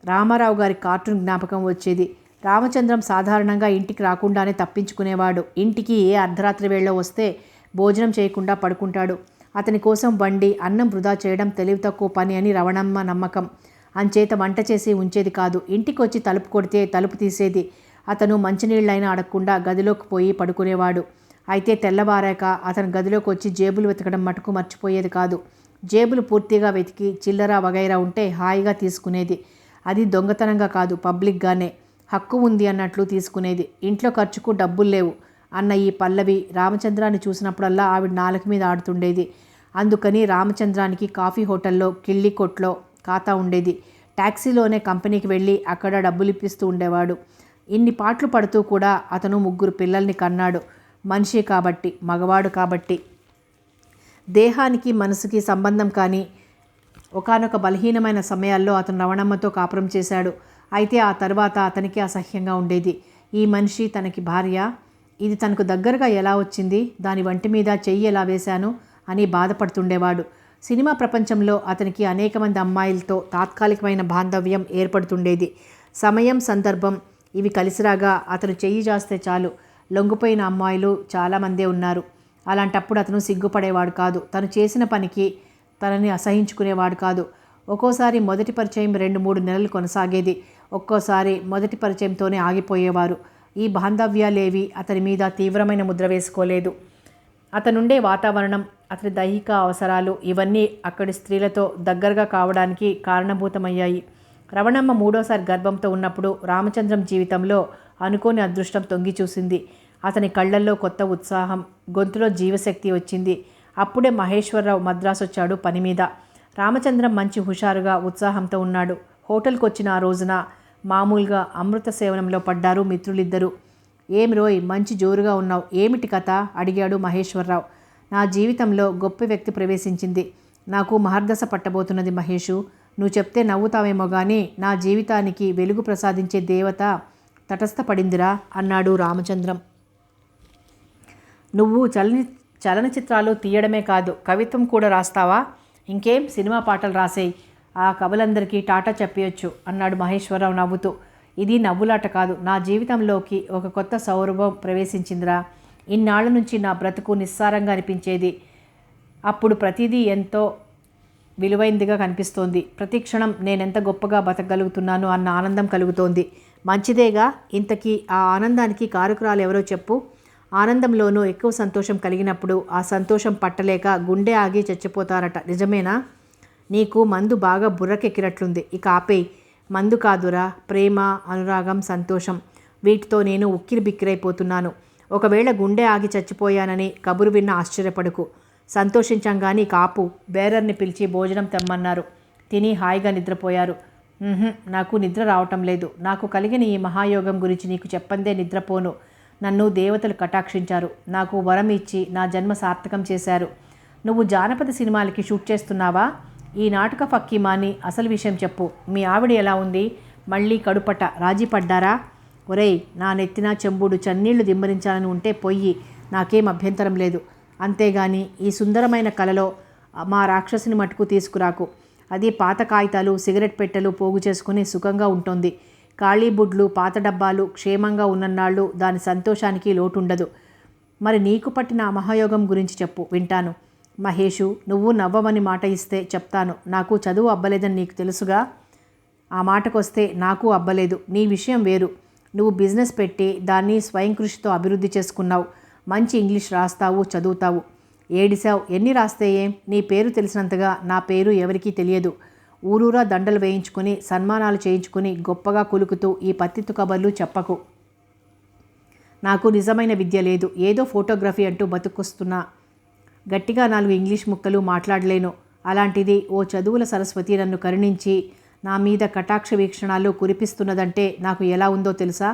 రామారావు గారి కార్టూన్ జ్ఞాపకం వచ్చేది. రామచంద్రం సాధారణంగా ఇంటికి రాకుండానే తప్పించుకునేవాడు. ఇంటికి ఏ అర్ధరాత్రి వేళ వస్తే భోజనం చేయకుండా పడుకుంటాడు. అతని కోసం వండి అన్నం వృధా చేయడం తెలివి తక్కువ పని అని రవణమ్మ నమ్మకం. అంచేత వంట చేసి ఉంచేది కాదు. ఇంటికి వచ్చి తలుపు కొడితే తలుపు తీసేది. అతను మంచినీళ్ళైనా అడగకుండా గదిలోకి పోయి పడుకునేవాడు. అయితే తెల్లవారాక అతను గదిలోకి వచ్చి జేబులు వెతకడం మటుకు మర్చిపోయేది కాదు. జేబులు పూర్తిగా వెతికి చిల్లర వగైరా ఉంటే హాయిగా తీసుకునేది. అది దొంగతనంగా కాదు, పబ్లిక్గానే. హక్కు ఉంది అన్నట్లు తీసుకునేది. ఇంట్లో ఖర్చుకు డబ్బులు లేవు అన్న ఈ పల్లవి రామచంద్రాన్ని చూసినప్పుడల్లా ఆవిడ నాలుక మీద ఆడుతుండేది. అందుకని రామచంద్రానికి కాఫీ హోటల్లో, కిళ్ళి కొట్లో ఖాతా ఉండేది. ట్యాక్సీలోనే కంపెనీకి వెళ్ళి అక్కడ డబ్బులు ఇప్పిస్తూ ఉండేవాడు. ఇన్ని పాటలు పడుతూ కూడా అతను 3 పిల్లల్ని కన్నాడు. మనిషి కాబట్టి, మగవాడు కాబట్టి. దేహానికి మనసుకి సంబంధం కానీ ఒకానొక బలహీనమైన సమయాల్లో అతను రవణమ్మతో కాపురం చేశాడు. అయితే ఆ తర్వాత అతనికి అసహ్యంగా ఉండేది. ఈ మనిషి తనకి భార్య, ఇది తనకు దగ్గరగా ఎలా వచ్చింది, దాని వంటి మీద చెయ్యి ఎలా వేశాను అని బాధపడుతుండేవాడు. సినిమా ప్రపంచంలో అతనికి అనేక మంది అమ్మాయిలతో తాత్కాలికమైన బాంధవ్యం ఏర్పడుతుండేది. సమయం, సందర్భం ఇవి కలిసిరాగా అతను చెయ్యి చేస్తే చాలు లొంగిపోయిన అమ్మాయిలు చాలామందే ఉన్నారు. అలాంటప్పుడు అతను సిగ్గుపడేవాడు కాదు. తను చేసిన పనికి తనని అసహించుకునేవాడు కాదు. ఒక్కోసారి మొదటి పరిచయం 2-3 నెలలు కొనసాగేది. ఒక్కోసారి మొదటి పరిచయంతోనే ఆగిపోయేవారు. ఈ బాంధవ్యాలేవి అతని మీద తీవ్రమైన ముద్ర వేసుకోలేదు. అతనుండే వాతావరణం, అతని దైహిక అవసరాలు ఇవన్నీ అక్కడి స్త్రీలతో దగ్గరగా కావడానికి కారణభూతమయ్యాయి. రవణమ్మ 3వసారి గర్భంతో ఉన్నప్పుడు రామచంద్రం జీవితంలో అనుకోని అదృష్టం తొంగి చూసింది. అతని కళ్ళల్లో కొత్త ఉత్సాహం, గొంతులో జీవశక్తి వచ్చింది. అప్పుడే మహేశ్వరరావు మద్రాసు వచ్చాడు పని మీద. రామచంద్రం మంచి హుషారుగా, ఉత్సాహంతో ఉన్నాడు. హోటల్కి వచ్చిన ఆ రోజున మామూలుగా అమృత సేవనంలో పడ్డారు మిత్రులిద్దరూ. ఏం రోయ్, మంచి జోరుగా ఉన్నావు, ఏమిటి కథ అడిగాడు మహేశ్వరరావు. నా జీవితంలో గొప్ప వ్యక్తి ప్రవేశించింది. నాకు మహర్దశ పట్టబోతున్నది మహేషు. నువ్వు చెప్తే నవ్వుతావేమో కానీ నా జీవితానికి వెలుగు ప్రసాదించే దేవత తటస్థపడిందిరా అన్నాడు రామచంద్రం. నువ్వు చలనచిత్రాలు తీయడమే కాదు, కవిత్వం కూడా రాస్తావా? ఇంకేం, సినిమా పాటలు రాసేయి. ఆ కవులందరికీ టాటా చెప్పేయచ్చు అన్నాడు మహేశ్వరరావు నవ్వుతూ. ఇది నవ్వులాట కాదు, నా జీవితంలోకి ఒక కొత్త సౌరభం ప్రవేశించిందిరా. ఇన్నాళ్ల నుంచి నా బ్రతుకు నిస్సారంగా అనిపించేది. అప్పుడు ప్రతిదీ ఎంతో విలువైందిగా కనిపిస్తోంది. ప్రతి క్షణం నేనెంత గొప్పగా బతకగలుగుతున్నాను అన్న ఆనందం కలుగుతోంది. మంచిదేగా. ఇంతకీ ఆ ఆనందానికి కారకురాలు ఎవరో చెప్పు. ఆనందంలోనూ ఎక్కువ సంతోషం కలిగినప్పుడు ఆ సంతోషం పట్టలేక గుండె ఆగి చచ్చిపోతారట, నిజమేనా? నీకు మందు బాగా బుర్రకెక్కినట్లుంది, ఇక ఆపేయి. మందు కాదురా, ప్రేమ, అనురాగం, సంతోషం, వీటితో నేను ఉక్కిరి బిక్కిరైపోతున్నాను. ఒకవేళ గుండె ఆగి చచ్చిపోయానని కబురు విన్న ఆశ్చర్యపడుకు. సంతోషించంగాని కాపు. బేరర్ని పిలిచి భోజనం తెమ్మన్నారు. తిని హాయిగా నిద్రపోయారు. నాకు నిద్ర రావటం లేదు. నాకు కలిగిన ఈ మహాయోగం గురించి నీకు చెప్పందే నిద్రపోను. నన్ను దేవతలు కటాక్షించారు. నాకు వరం ఇచ్చి నా జన్మ సార్థకం చేశారు. నువ్వు జానపద సినిమాలకి షూట్ చేస్తున్నావా? ఈ నాటక ఫక్కీమాని అసలు విషయం చెప్పు. మీ ఆవిడ ఎలా ఉంది? మళ్ళీ కడుపట రాజీ పడ్డారా? ఒరేయ్, నా నెత్తిన చెంబుడు చన్నీళ్లు దిమ్మరించాలని ఉంటే పొయ్యి, నాకేం అభ్యంతరం లేదు. అంతేగాని ఈ సుందరమైన కలలో మా రాక్షసుని మటుకు తీసుకురాకు. అది పాత కాగితాలు, సిగరెట్ పెట్టెలు పోగు చేసుకుని సుఖంగా ఉంటుంది. ఖాళీ బుడ్లు, పాత డబ్బాలు క్షేమంగా ఉన్నన్నాళ్ళు దాని సంతోషానికి లోటుండదు. మరి నీకు పట్టిన మహాయోగం గురించి చెప్పు, వింటాను. మహేషు, నువ్వు నవ్వమని మాట ఇస్తే చెప్తాను. నాకు చదువు అబ్బలేదని నీకు తెలుసుగా. ఆ మాటకొస్తే నాకు అబ్బలేదు. నీ విషయం వేరు. నువ్వు బిజినెస్ పెట్టి దాన్ని స్వయం కృషితో అభివృద్ధి చేసుకున్నావు. మంచి ఇంగ్లీష్ రాస్తావు, చదువుతావు. ఏడిసావు, ఎన్ని రాస్తే ఏం? నీ పేరు తెలిసినంతగా నా పేరు ఎవరికీ తెలియదు. ఊరూరా దండలు వేయించుకుని, సన్మానాలు చేయించుకుని గొప్పగా కులుకుతూ ఈ పత్తిత్తు కబర్లు చెప్పకు. నాకు నిజమైన విద్య లేదు. ఏదో ఫోటోగ్రఫీ అంటూ బతుకొస్తున్నా. గట్టిగా 4 ఇంగ్లీష్ ముక్కలు మాట్లాడలేను. అలాంటిది ఓ చదువుల సరస్వతి నన్ను కరుణించి నా మీద కటాక్ష వీక్షణాలు కురిపిస్తున్నదంటే నాకు ఎలా ఉందో తెలుసా?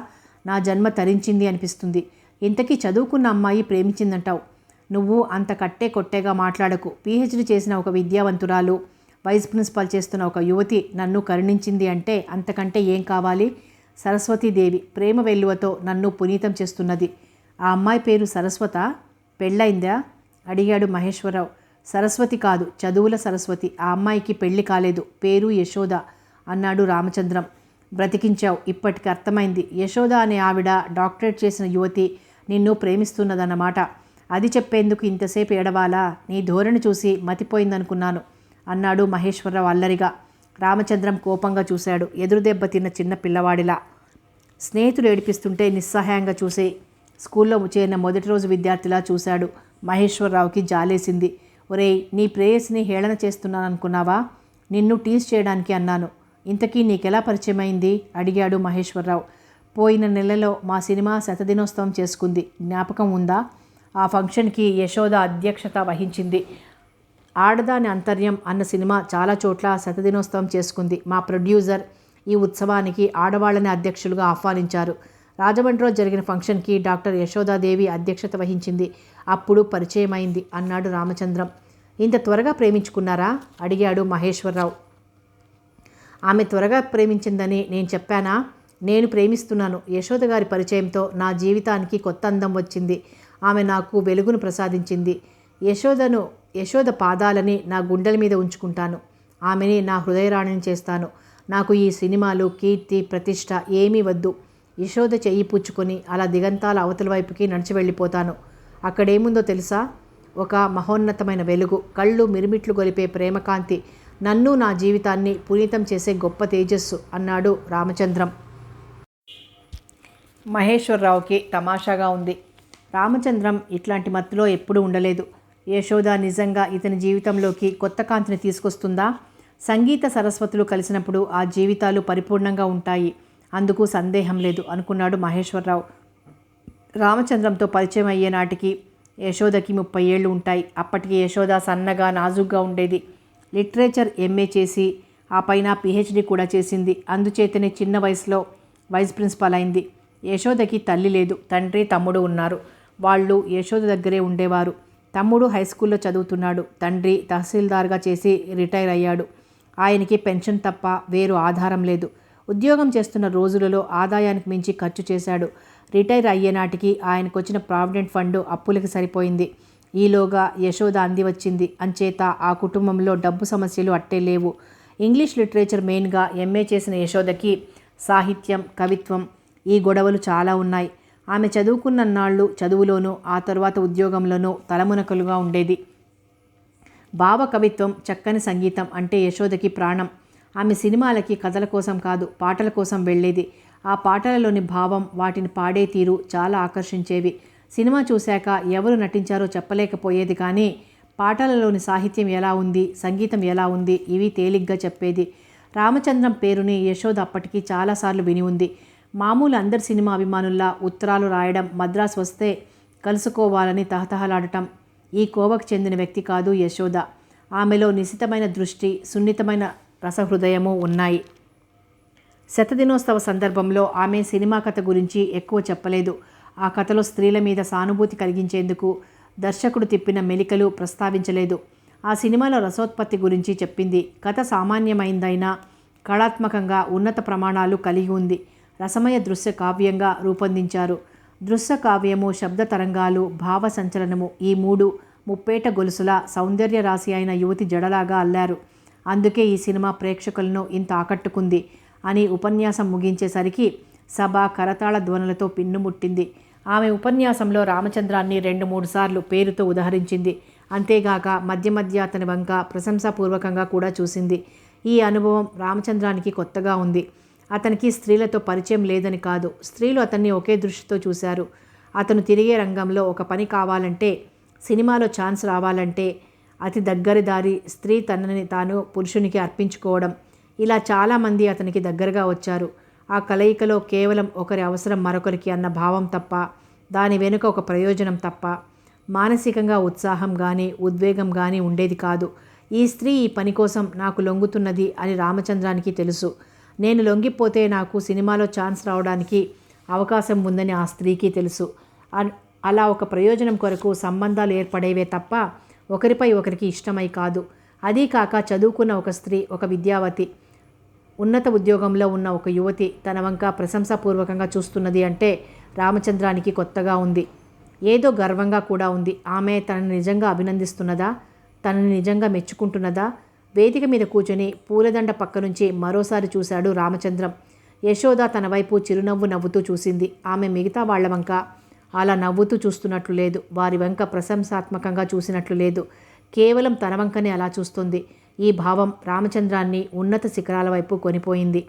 నా జన్మ తరించింది అనిపిస్తుంది. ఇంతకీ చదువుకున్న అమ్మాయి ప్రేమించిందంటావు. నువ్వు అంత కట్టే కొట్టేగా మాట్లాడకు. పీహెచ్డీ చేసిన ఒక విద్యావంతురాలు, వైస్ ప్రిన్సిపాల్ చేస్తున్న ఒక యువతి నన్ను కరుణించింది అంటే అంతకంటే ఏం కావాలి? సరస్వతీదేవి ప్రేమ వెల్లువతో నన్ను పునీతం చేస్తున్నది. ఆ అమ్మాయి పేరు సరస్వత? పెళ్ళైందా అడిగాడు మహేశ్వరరావు. సరస్వతి కాదు, చదువుల సరస్వతి. ఆ అమ్మాయికి పెళ్లి కాలేదు. పేరు యశోద అన్నాడు రామచంద్రం. బ్రతికించావు. ఇప్పటికి అర్థమైంది. యశోద అనే ఆవిడ డాక్టరేట్ చేసిన యువతి నిన్ను ప్రేమిస్తున్నదన్నమాట. అది చెప్పేందుకు ఇంతసేపు ఏడవాలా? నీ ధోరణి చూసి మతిపోయిందనుకున్నాను అన్నాడు మహేశ్వరరావు అల్లరిగా. రామచంద్రం కోపంగా చూశాడు. ఎదురుదెబ్బ తిన్న చిన్న పిల్లవాడిలా. స్నేహితుడు ఏడిపిస్తుంటే నిస్సహాయంగా చూసి స్కూల్లో చేరిన మొదటి రోజు విద్యార్థిలా చూశాడు. మహేశ్వరరావుకి జాలేసింది. ఒరేయ్, నీ ప్రేయస్ని హేళన చేస్తున్నాననుకున్నావా? నిన్ను టీజ్ చేయడానికి అన్నాను. ఇంతకీ నీకెలా పరిచయమైంది అడిగాడు మహేశ్వరరావు. పోయిన నెలలో మా సినిమా శతదినోత్సవం చేసుకుంది. జ్ఞాపకం ఉందా? ఆ ఫంక్షన్కి యశోద అధ్యక్షత వహించింది. ఆడదాని అంతర్యం అన్న సినిమా చాలా చోట్ల శతదినోత్సవం చేసుకుంది. మా ప్రొడ్యూసర్ ఈ ఉత్సవానికి ఆడవాళ్ళని అధ్యక్షులుగా ఆహ్వానించారు. రాజమండ్రిలో జరిగిన ఫంక్షన్కి డాక్టర్ యశోదాదేవి అధ్యక్షత వహించింది. అప్పుడు పరిచయమైంది అన్నాడు రామచంద్రం. ఇంత త్వరగా ప్రేమించుకున్నారా అడిగాడు మహేశ్వరరావు. ఆమె త్వరగా ప్రేమించిందని నేను చెప్పానా? నేను ప్రేమిస్తున్నాను. యశోద గారి పరిచయంతో నా జీవితానికి కొత్త అందం వచ్చింది. ఆమె నాకు వెలుగును ప్రసాదించింది. యశోద పాదాలని నా గుండెల మీద ఉంచుకుంటాను. ఆమెని నా హృదయరాణిని చేస్తాను. నాకు ఈ సినిమాలు, కీర్తి, ప్రతిష్ట ఏమీ వద్దు. యశోద చెయ్యి పుచ్చుకొని అలా దిగంతాల అవతల వైపుకి నడిచి వెళ్ళిపోతాను. అక్కడేముందో తెలుసా? ఒక మహోన్నతమైన వెలుగు, కళ్ళు మిరుమిట్లు గొలిపే ప్రేమకాంతి, నన్ను నా జీవితాన్ని పునీతం చేసే గొప్ప తేజస్సు అన్నాడు రామచంద్రం. మహేశ్వరరావుకి తమాషాగా ఉంది. రామచంద్రం ఇట్లాంటి మత్తులో ఎప్పుడూ ఉండలేదు. యశోద నిజంగా ఇతని జీవితంలోకి కొత్త కాంతిని తీసుకొస్తుందా? సంగీత సరస్వతులు కలిసినప్పుడు ఆ జీవితాలు పరిపూర్ణంగా ఉంటాయి. అందుకు సందేహం లేదు అనుకున్నాడు మహేశ్వరరావు. రామచంద్రంతో పరిచయం అయ్యే నాటికి యశోదకి 30 ఏళ్ళు ఉంటాయి. అప్పటికి యశోద సన్నగా నాజుగ్గా ఉండేది. లిటరేచర్ ఎంఏ చేసి ఆ పైన పిహెచ్డీ కూడా చేసింది. అందుచేతనే చిన్న వయసులో వైస్ ప్రిన్సిపాల్ అయింది. యశోదకి తల్లి లేదు. తండ్రి, తమ్ముడు ఉన్నారు. వాళ్ళు యశోద దగ్గరే ఉండేవారు. తమ్ముడు హై స్కూల్లో చదువుతున్నాడు. తండ్రి తహసీల్దార్గా చేసి రిటైర్ అయ్యాడు. ఆయనకి పెన్షన్ తప్ప వేరు ఆధారం లేదు. ఉద్యోగం చేస్తున్న రోజులలో ఆదాయానికి మించి ఖర్చు చేశాడు. రిటైర్ అయ్యేనాటికి ఆయనకొచ్చిన ప్రావిడెంట్ ఫండ్ అప్పులకి సరిపోయింది. ఈలోగా యశోద అంది వచ్చింది. అంచేత ఆ కుటుంబంలో డబ్బు సమస్యలు అట్టే లేవు. ఇంగ్లీష్ లిటరేచర్ మెయిన్గా ఎంఏ చేసిన యశోదకి సాహిత్యం, కవిత్వం ఈ గొడవలు చాలా ఉన్నాయి. ఆమె చదువుకున్న నాళ్ళు చదువులోనూ ఆ తరువాత ఉద్యోగంలోనూ తలమునకలుగా ఉండేది. భావ కవిత్వం, చక్కని సంగీతం అంటే యశోదకి ప్రాణం. ఆమె సినిమాలకి కథల కోసం కాదు, పాటల కోసం వెళ్ళేది. ఆ పాటలలోని భావం, వాటిని పాడే తీరు చాలా ఆకర్షించేవి. సినిమా చూశాక ఎవరు నటించారో చెప్పలేకపోయేది, కానీ పాటలలోని సాహిత్యం ఎలా ఉంది, సంగీతం ఎలా ఉంది ఇవి తేలిగ్గా చెప్పేది. రామచంద్రం పేరుని యశోద అప్పటికి చాలాసార్లు విని ఉంది. మామూలు అందరి సినిమా అభిమానుల్లా ఉత్తరాలు రాయడం, మద్రాసు వస్తే కలుసుకోవాలని తహతహలాడటం ఈ కోవకు చెందిన వ్యక్తి కాదు యశోద. ఆమెలో నిశితమైన దృష్టి, సున్నితమైన రసహృదయము ఉన్నాయి. శతదినోత్సవ సందర్భంలో ఆమె సినిమా కథ గురించి ఎక్కువ చెప్పలేదు. ఆ కథలో స్త్రీల మీద సానుభూతి కలిగించేందుకు దర్శకుడు తిప్పిన మెలికలు ప్రస్తావించలేదు. ఆ సినిమాలో రసోత్పత్తి గురించి చెప్పింది. కథ సామాన్యమైందైనా కళాత్మకంగా ఉన్నత ప్రమాణాలు కలిగి ఉంది. రసమయ దృశ్య కావ్యంగా రూపొందించారు. దృశ్య కావ్యము, శబ్ద తరంగాలు, భావ సంచలనము ఈ మూడు ముప్పేట గొలుసుల సౌందర్య రాశి అయిన యువతి జడలాగా అల్లారు. అందుకే ఈ సినిమా ప్రేక్షకులను ఇంత ఆకట్టుకుంది అని ఉపన్యాసం ముగించేసరికి సభ కరతాళ ధ్వనులతో పిన్నుముట్టింది. ఆమె ఉపన్యాసంలో రామచంద్రాన్ని 2-3 సార్లు పేరుతో ఉదహరించింది. అంతేగాక మధ్య మధ్య అతని వంక ప్రశంసాపూర్వకంగా కూడా చూసింది. ఈ అనుభవం రామచంద్రానికి కొత్తగా ఉంది. అతనికి స్త్రీలతో పరిచయం లేదని కాదు, స్త్రీలు అతన్ని ఒకే దృష్టితో చూశారు. అతను తిరిగే రంగంలో ఒక పని కావాలంటే, సినిమాలో ఛాన్స్ రావాలంటే అతి దగ్గరి దారి స్త్రీ తనని తాను పురుషునికి అర్పించుకోవడం. ఇలా చాలామంది అతనికి దగ్గరగా వచ్చారు. ఆ కలయికలో కేవలం ఒకరి అవసరం మరొకరికి అన్న భావం తప్ప, దాని వెనుక ఒక ప్రయోజనం తప్ప మానసికంగా ఉత్సాహం కానీ ఉద్వేగం కానీ ఉండేది కాదు. ఈ స్త్రీ ఈ పని కోసం నాకు లొంగుతున్నది అని రామచంద్రానికి తెలుసు. నేను లొంగిపోతే నాకు సినిమాలో ఛాన్స్ రావడానికి అవకాశం ఉందని ఆ స్త్రీకి తెలుసు. అలా ఒక ప్రయోజనం కొరకు సంబంధాలు ఏర్పడేవే తప్ప ఒకరిపై ఒకరికి ఇష్టమై కాదు. అదీ కాక చదువుకున్న ఒక స్త్రీ, ఒక విద్యావతి, ఉన్నత ఉద్యోగంలో ఉన్న ఒక యువతి తన వంక ప్రశంసాపూర్వకంగా చూస్తున్నది అంటే రామచంద్రానికి కొత్తగా ఉంది. ఏదో గర్వంగా కూడా ఉంది. ఆమె తనని నిజంగా అభినందిస్తున్నదా? తనని నిజంగా మెచ్చుకుంటున్నదా? వేదిక మీద కూర్చొని పూలదండ పక్క నుంచి మరోసారి చూశాడు రామచంద్రం. యశోద తన వైపు చిరునవ్వు నవ్వుతూ చూసింది. ఆమె మిగతా వాళ్ల వంక అలా నవ్వుతూ చూస్తున్నట్లు లేదు. వారి వంక ప్రశంసాత్మకంగా చూసినట్లు లేదు. కేవలం తన వంకనే అలా చూస్తుంది. ఈ భావం రామచంద్రాన్ని ఉన్నత శిఖరాల వైపు కొనిపోయింది.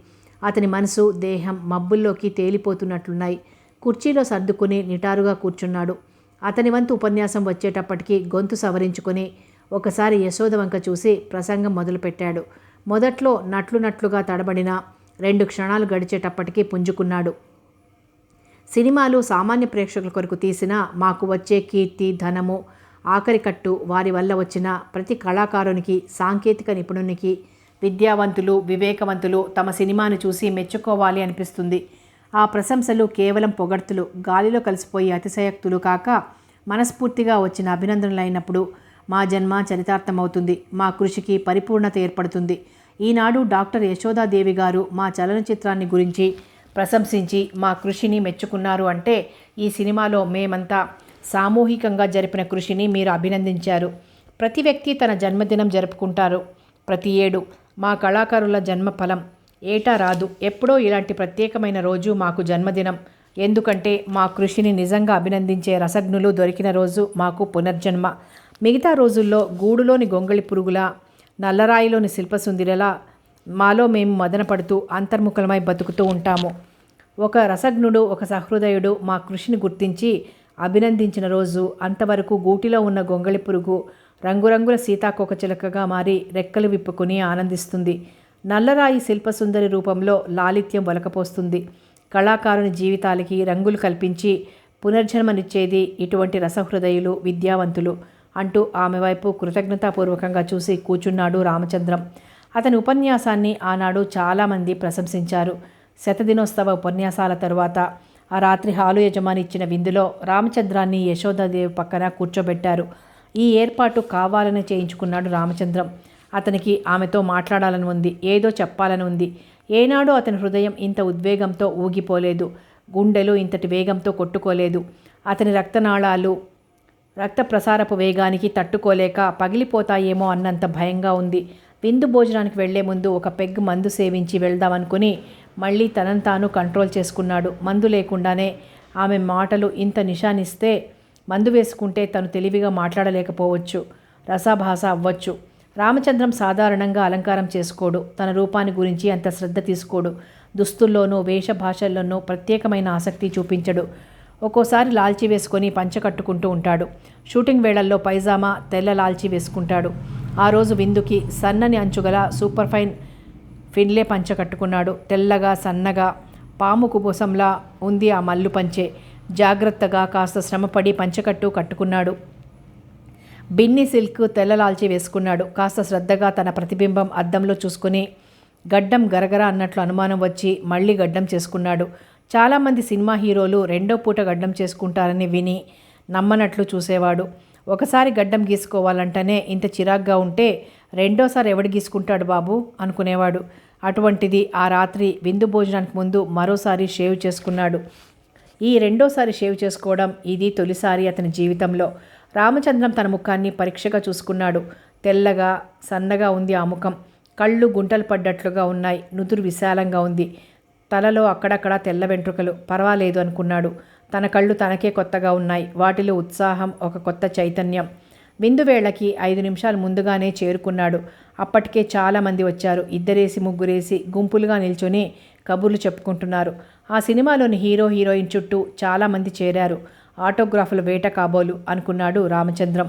అతని మనసు, దేహం మబ్బుల్లోకి తేలిపోతున్నట్లున్నాయి. కుర్చీలో సర్దుకుని నిటారుగా కూర్చున్నాడు. అతని వంతు ఉపన్యాసం వచ్చేటప్పటికి గొంతు సవరించుకొని ఒకసారి యశోద వంక చూసి ప్రసంగం మొదలుపెట్టాడు. మొదట్లో నట్లుగా తడబడిన 2 క్షణాలు గడిచేటప్పటికీ పుంజుకున్నాడు. సినిమాలు సామాన్య ప్రేక్షకుల కొరకు తీసినా మాకు వచ్చే కీర్తి, ధనము, ఆఖరికట్టు వారి వల్ల వచ్చిన ప్రతి కళాకారునికి, సాంకేతిక నిపుణునికి, విద్యావంతులు, వివేకవంతులు తమ సినిమాను చూసి మెచ్చుకోవాలి అనిపిస్తుంది. ఆ ప్రశంసలు కేవలం పొగడ్తులు, గాలిలో కలిసిపోయే అతిశయోక్తులు కాక మనస్ఫూర్తిగా వచ్చిన అభినందనలైనప్పుడు మా జన్మ చరితార్థమవుతుంది. మా కృషికి పరిపూర్ణత ఏర్పడుతుంది. ఈనాడు డాక్టర్ యశోదాదేవి గారు మా చలనచిత్రాన్ని గురించి ప్రశంసించి మా కృషిని మెచ్చుకున్నారు అంటే ఈ సినిమాలో మేమంతా సామూహికంగా జరిపిన కృషిని మీరు అభినందించారు. ప్రతి వ్యక్తి తన జన్మదినం జరుపుకుంటారు ప్రతి ఏడు. మా కళాకారుల జన్మఫలం ఏటా రాదు. ఎప్పుడో ఇలాంటి ప్రత్యేకమైన రోజు మాకు జన్మదినం. ఎందుకంటే మా కృషిని నిజంగా అభినందించే రసజ్ఞులు దొరికిన రోజు మాకు పునర్జన్మ. మిగతా రోజుల్లో గూడులోని గొంగళి పురుగులా, నల్లరాయిలోని శిల్పసుందిరలా మాలో మేము మదనపడుతూ అంతర్ముఖలమై బతుకుతూ ఉంటాము. ఒక రసజ్ఞుడు, ఒక సహృదయుడు మా కృషిని గుర్తించి అభినందించిన రోజు అంతవరకు గూటిలో ఉన్న గొంగళి పురుగు రంగురంగుల సీతాకోకచిలకగా మారి రెక్కలు విప్పుకుని ఆనందిస్తుంది. నల్లరాయి శిల్పసుందరి రూపంలో లాలిత్యం ఒలకపోస్తుంది. కళాకారుని జీవితాలకి రంగులు కల్పించి పునర్జన్మనిచ్చేది ఇటువంటి రసహృదయులు, విద్యావంతులు అంటూ ఆమె వైపు కృతజ్ఞతాపూర్వకంగా చూసి కూర్చున్నాడు రామచంద్రం. అతని ఉపన్యాసాన్ని ఆనాడు చాలామంది ప్రశంసించారు. శతదినోత్సవ ఉపన్యాసాల తరువాత ఆ రాత్రి హాలు యజమాని ఇచ్చిన విందులో రామచంద్రాన్ని యశోదాదేవి పక్కన కూర్చోబెట్టారు. ఈ ఏర్పాటు కావాలని చేయించుకున్నాడు రామచంద్రం. అతనికి ఆమెతో మాట్లాడాలని ఉంది, ఏదో చెప్పాలని ఉంది. ఏనాడో అతని హృదయం ఇంత ఉద్వేగంతో ఊగిపోలేదు, గుండెలు ఇంతటి వేగంతో కొట్టుకోలేదు. అతని రక్తనాళాలు రక్త ప్రసారపు వేగానికి తట్టుకోలేక పగిలిపోతాయేమో అన్నంత భయంగా ఉంది. విందు భోజనానికి వెళ్లే ముందు ఒక పెగ్ మందు సేవించి వెళ్దామనుకుని మళ్ళీ తనను తాను కంట్రోల్ చేసుకున్నాడు. మందు లేకుండానే ఆమె మాటలు ఇంత నిశానిస్తే మందు వేసుకుంటే తను తెలివిగా మాట్లాడలేకపోవచ్చు, రసాభాస అవ్వచ్చు. రామచంద్రం సాధారణంగా అలంకారం చేసుకోడు. తన రూపాన్ని గురించి అంత శ్రద్ధ తీసుకోడు. దుస్తుల్లోనూ వేషభాషల్లోనూ ప్రత్యేకమైన ఆసక్తి చూపించడు. ఒక్కోసారి లాల్చీ వేసుకొని పంచ కట్టుకుంటూ ఉంటాడు. షూటింగ్ వేళల్లో పైజామా, తెల్ల లాల్చీ వేసుకుంటాడు. ఆ రోజు విందుకి సన్నని అంచుగల సూపర్ ఫైన్ ఫిన్లే పంచ కట్టుకున్నాడు. తెల్లగా సన్నగా పాము కుబుసంలా ఉంది ఆ మల్లు పంచే. జాగ్రత్తగా కాస్త శ్రమపడి పంచకట్టు కట్టుకున్నాడు. బిన్ని సిల్క్ తెల్ల లాల్చీ వేసుకున్నాడు. కాస్త శ్రద్ధగా తన ప్రతిబింబం అద్దంలో చూసుకుని గడ్డం గరగర అన్నట్లు అనుమానం వచ్చి మళ్ళీ గడ్డం చేసుకున్నాడు. చాలామంది సినిమా హీరోలు రెండో పూట గడ్డం చేసుకుంటారని విని నమ్మనట్లు చూసేవాడు. ఒకసారి గడ్డం గీసుకోవాలంటేనే ఇంత చిరాగ్గా ఉంటే రెండోసారి ఎవడు గీసుకుంటాడు బాబు అనుకునేవాడు. అటువంటిది ఆ రాత్రి విందు భోజనానికి ముందు మరోసారి షేవ్ చేసుకున్నాడు. ఈ రెండోసారి షేవ్ చేసుకోవడం ఇది తొలిసారి అతని జీవితంలో. రామచంద్రం తన ముఖాన్ని పరీక్షగా చూసుకున్నాడు. తెల్లగా సన్నగా ఉంది ఆ ముఖం. కళ్ళు గుంటలు పడ్డట్లుగా ఉన్నాయి. నుదురు విశాలంగా ఉంది. తలలో అక్కడక్కడ తెల్ల వెంట్రుకలు. పర్వాలేదు అనుకున్నాడు. తన కళ్ళు తనకే కొత్తగా ఉన్నాయి. వాటిలో ఉత్సాహం, ఒక కొత్త చైతన్యం. విందు వేళకి 5 నిమిషాలు ముందుగానే చేరుకున్నాడు. అప్పటికే చాలామంది వచ్చారు. 2 3 గుంపులుగా నిల్చొని కబుర్లు చెప్పుకుంటున్నారు. ఆ సినిమాలోని హీరో హీరోయిన్ చుట్టూ చాలామంది చేరారు. ఆటోగ్రాఫుల వేట కాబోలు అనుకున్నాడు రామచంద్రం.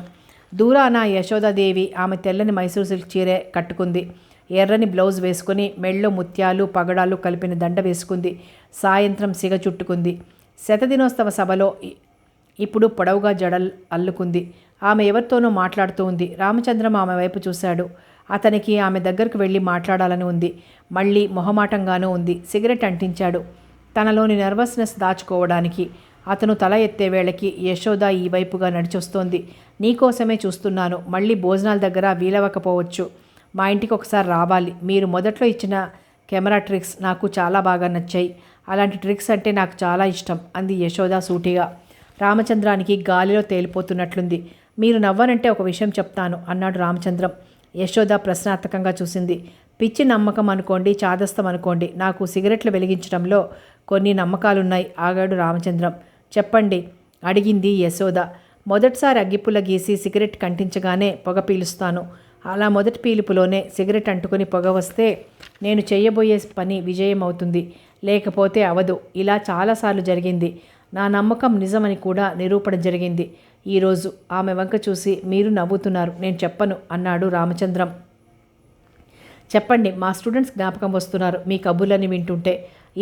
దూరాన యశోదాదేవి ఆమె తెల్లని మైసూర్ సిల్క్ చీరే కట్టుకుంది. ఎర్రని బ్లౌజ్ వేసుకుని మెళ్ళో ముత్యాలు పగడాలు కలిపిన దండ వేసుకుంది. సాయంత్రం సిగ చుట్టుకుంది. శతదినోత్సవ సభలో ఇప్పుడు పొడవుగా జడల్ అల్లుకుంది. ఆమె ఎవరితోనో మాట్లాడుతూ ఉంది. రామచంద్రం ఆమె వైపు చూశాడు. అతనికి ఆమె దగ్గరకు వెళ్ళి మాట్లాడాలని ఉంది. మళ్ళీ మొహమాటంగానూ ఉంది. సిగరెట్ అంటించాడు. తనలోని నర్వస్నెస్ దాచుకోవడానికి. అతను తల ఎత్తే వేళకి యశోద ఈ వైపుగా నడిచొస్తోంది. నీకోసమే చూస్తున్నాను. మళ్ళీ భోజనాల దగ్గర వీలవకపోవచ్చు. మా ఇంటికి ఒకసారి రావాలి. మీరు మొదట్లో ఇచ్చిన కెమెరా ట్రిక్స్ నాకు చాలా బాగా నచ్చాయి. అలాంటి ట్రిక్స్ అంటే నాకు చాలా ఇష్టం అంది యశోద సూటిగా. రామచంద్రానికి గాలిలో తేలిపోతున్నట్లుంది. మీరు నవ్వనంటే ఒక విషయం చెప్తాను అన్నాడు రామచంద్రం. యశోద ప్రశ్నార్థకంగా చూసింది. పిచ్చి నమ్మకం అనుకోండి, చాదస్తం అనుకోండి, నాకు సిగరెట్లు వెలిగించడంలో కొన్ని నమ్మకాలున్నాయి ఆగాడు రామచంద్రం. చెప్పండి అడిగింది యశోద. మొదటిసారి అగ్గిపుల్ల గీసి సిగరెట్ కంటించగానే పొగ పీలుస్తాను. అలా మొదటి పీలుపులోనే సిగరెట్ అంటుకొని పొగ వస్తే నేను చేయబోయే పని విజయం అవుతుంది, లేకపోతే అవదు. ఇలా చాలాసార్లు జరిగింది. నా నమ్మకం నిజమని కూడా నిరూపణ జరిగింది. ఈరోజు ఆమె వంక చూసి మీరు నవ్వుతున్నారు, నేను చెప్పను అన్నాడు రామచంద్రం. చెప్పండి, మా స్టూడెంట్స్ జ్ఞాపకం వస్తున్నారు మీ కబుర్లని వింటుంటే.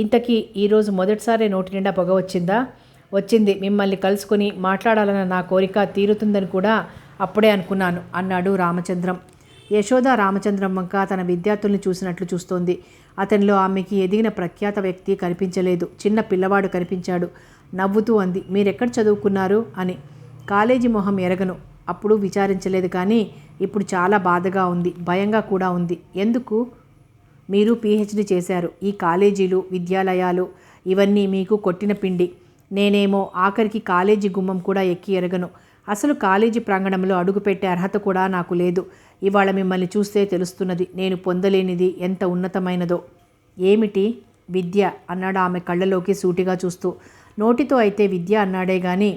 ఇంతకీ ఈరోజు మొదటిసారి నోటి నిండా పొగ వచ్చిందా? వచ్చింది. మిమ్మల్ని కలుసుకుని మాట్లాడాలన్న నా కోరిక తీరుతుందని కూడా అప్పుడే అనుకున్నాను అన్నాడు రామచంద్రం. యశోద రామచంద్రం వంక తన విద్యార్థుల్ని చూసినట్లు చూస్తోంది. అతనిలో ఆమెకి ఎదిగిన ప్రఖ్యాత వ్యక్తి కనిపించలేదు. చిన్న పిల్లవాడు కనిపించాడు. నవ్వుతూ అంది, మీరెక్కడ చదువుకున్నారు అని. కాలేజీ మొహం ఎరగను. అప్పుడు విచారించలేదు, కానీ ఇప్పుడు చాలా బాధగా ఉంది, భయంగా కూడా ఉంది. ఎందుకు? మీరు PhD చేశారు. ఈ కాలేజీలు, విద్యాలయాలు ఇవన్నీ మీకు కొట్టిన పిండి. నేనేమో ఆఖరికి కాలేజీ గుమ్మం కూడా ఎక్కి ఎరగను. అసలు కాలేజీ ప్రాంగణంలో అడుగుపెట్టే అర్హత కూడా నాకు లేదు. ఇవాళ మిమ్మల్ని చూస్తే తెలుస్తున్నది నేను పొందలేనిది ఎంత ఉన్నతమైనదో. ఏమిటి? విద్య అన్నాడు ఆమె కళ్ళలోకి సూటిగా చూస్తూ. నోటితో అయితే విద్య అన్నాడే గాని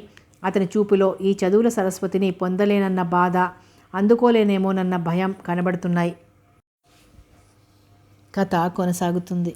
అతని చూపులో ఈ చదువుల సరస్వతిని పొందలేనన్న బాధ, అందుకోలేనేమోనన్న భయం కనబడుతున్నాయి. కథ కొనసాగుతుంది.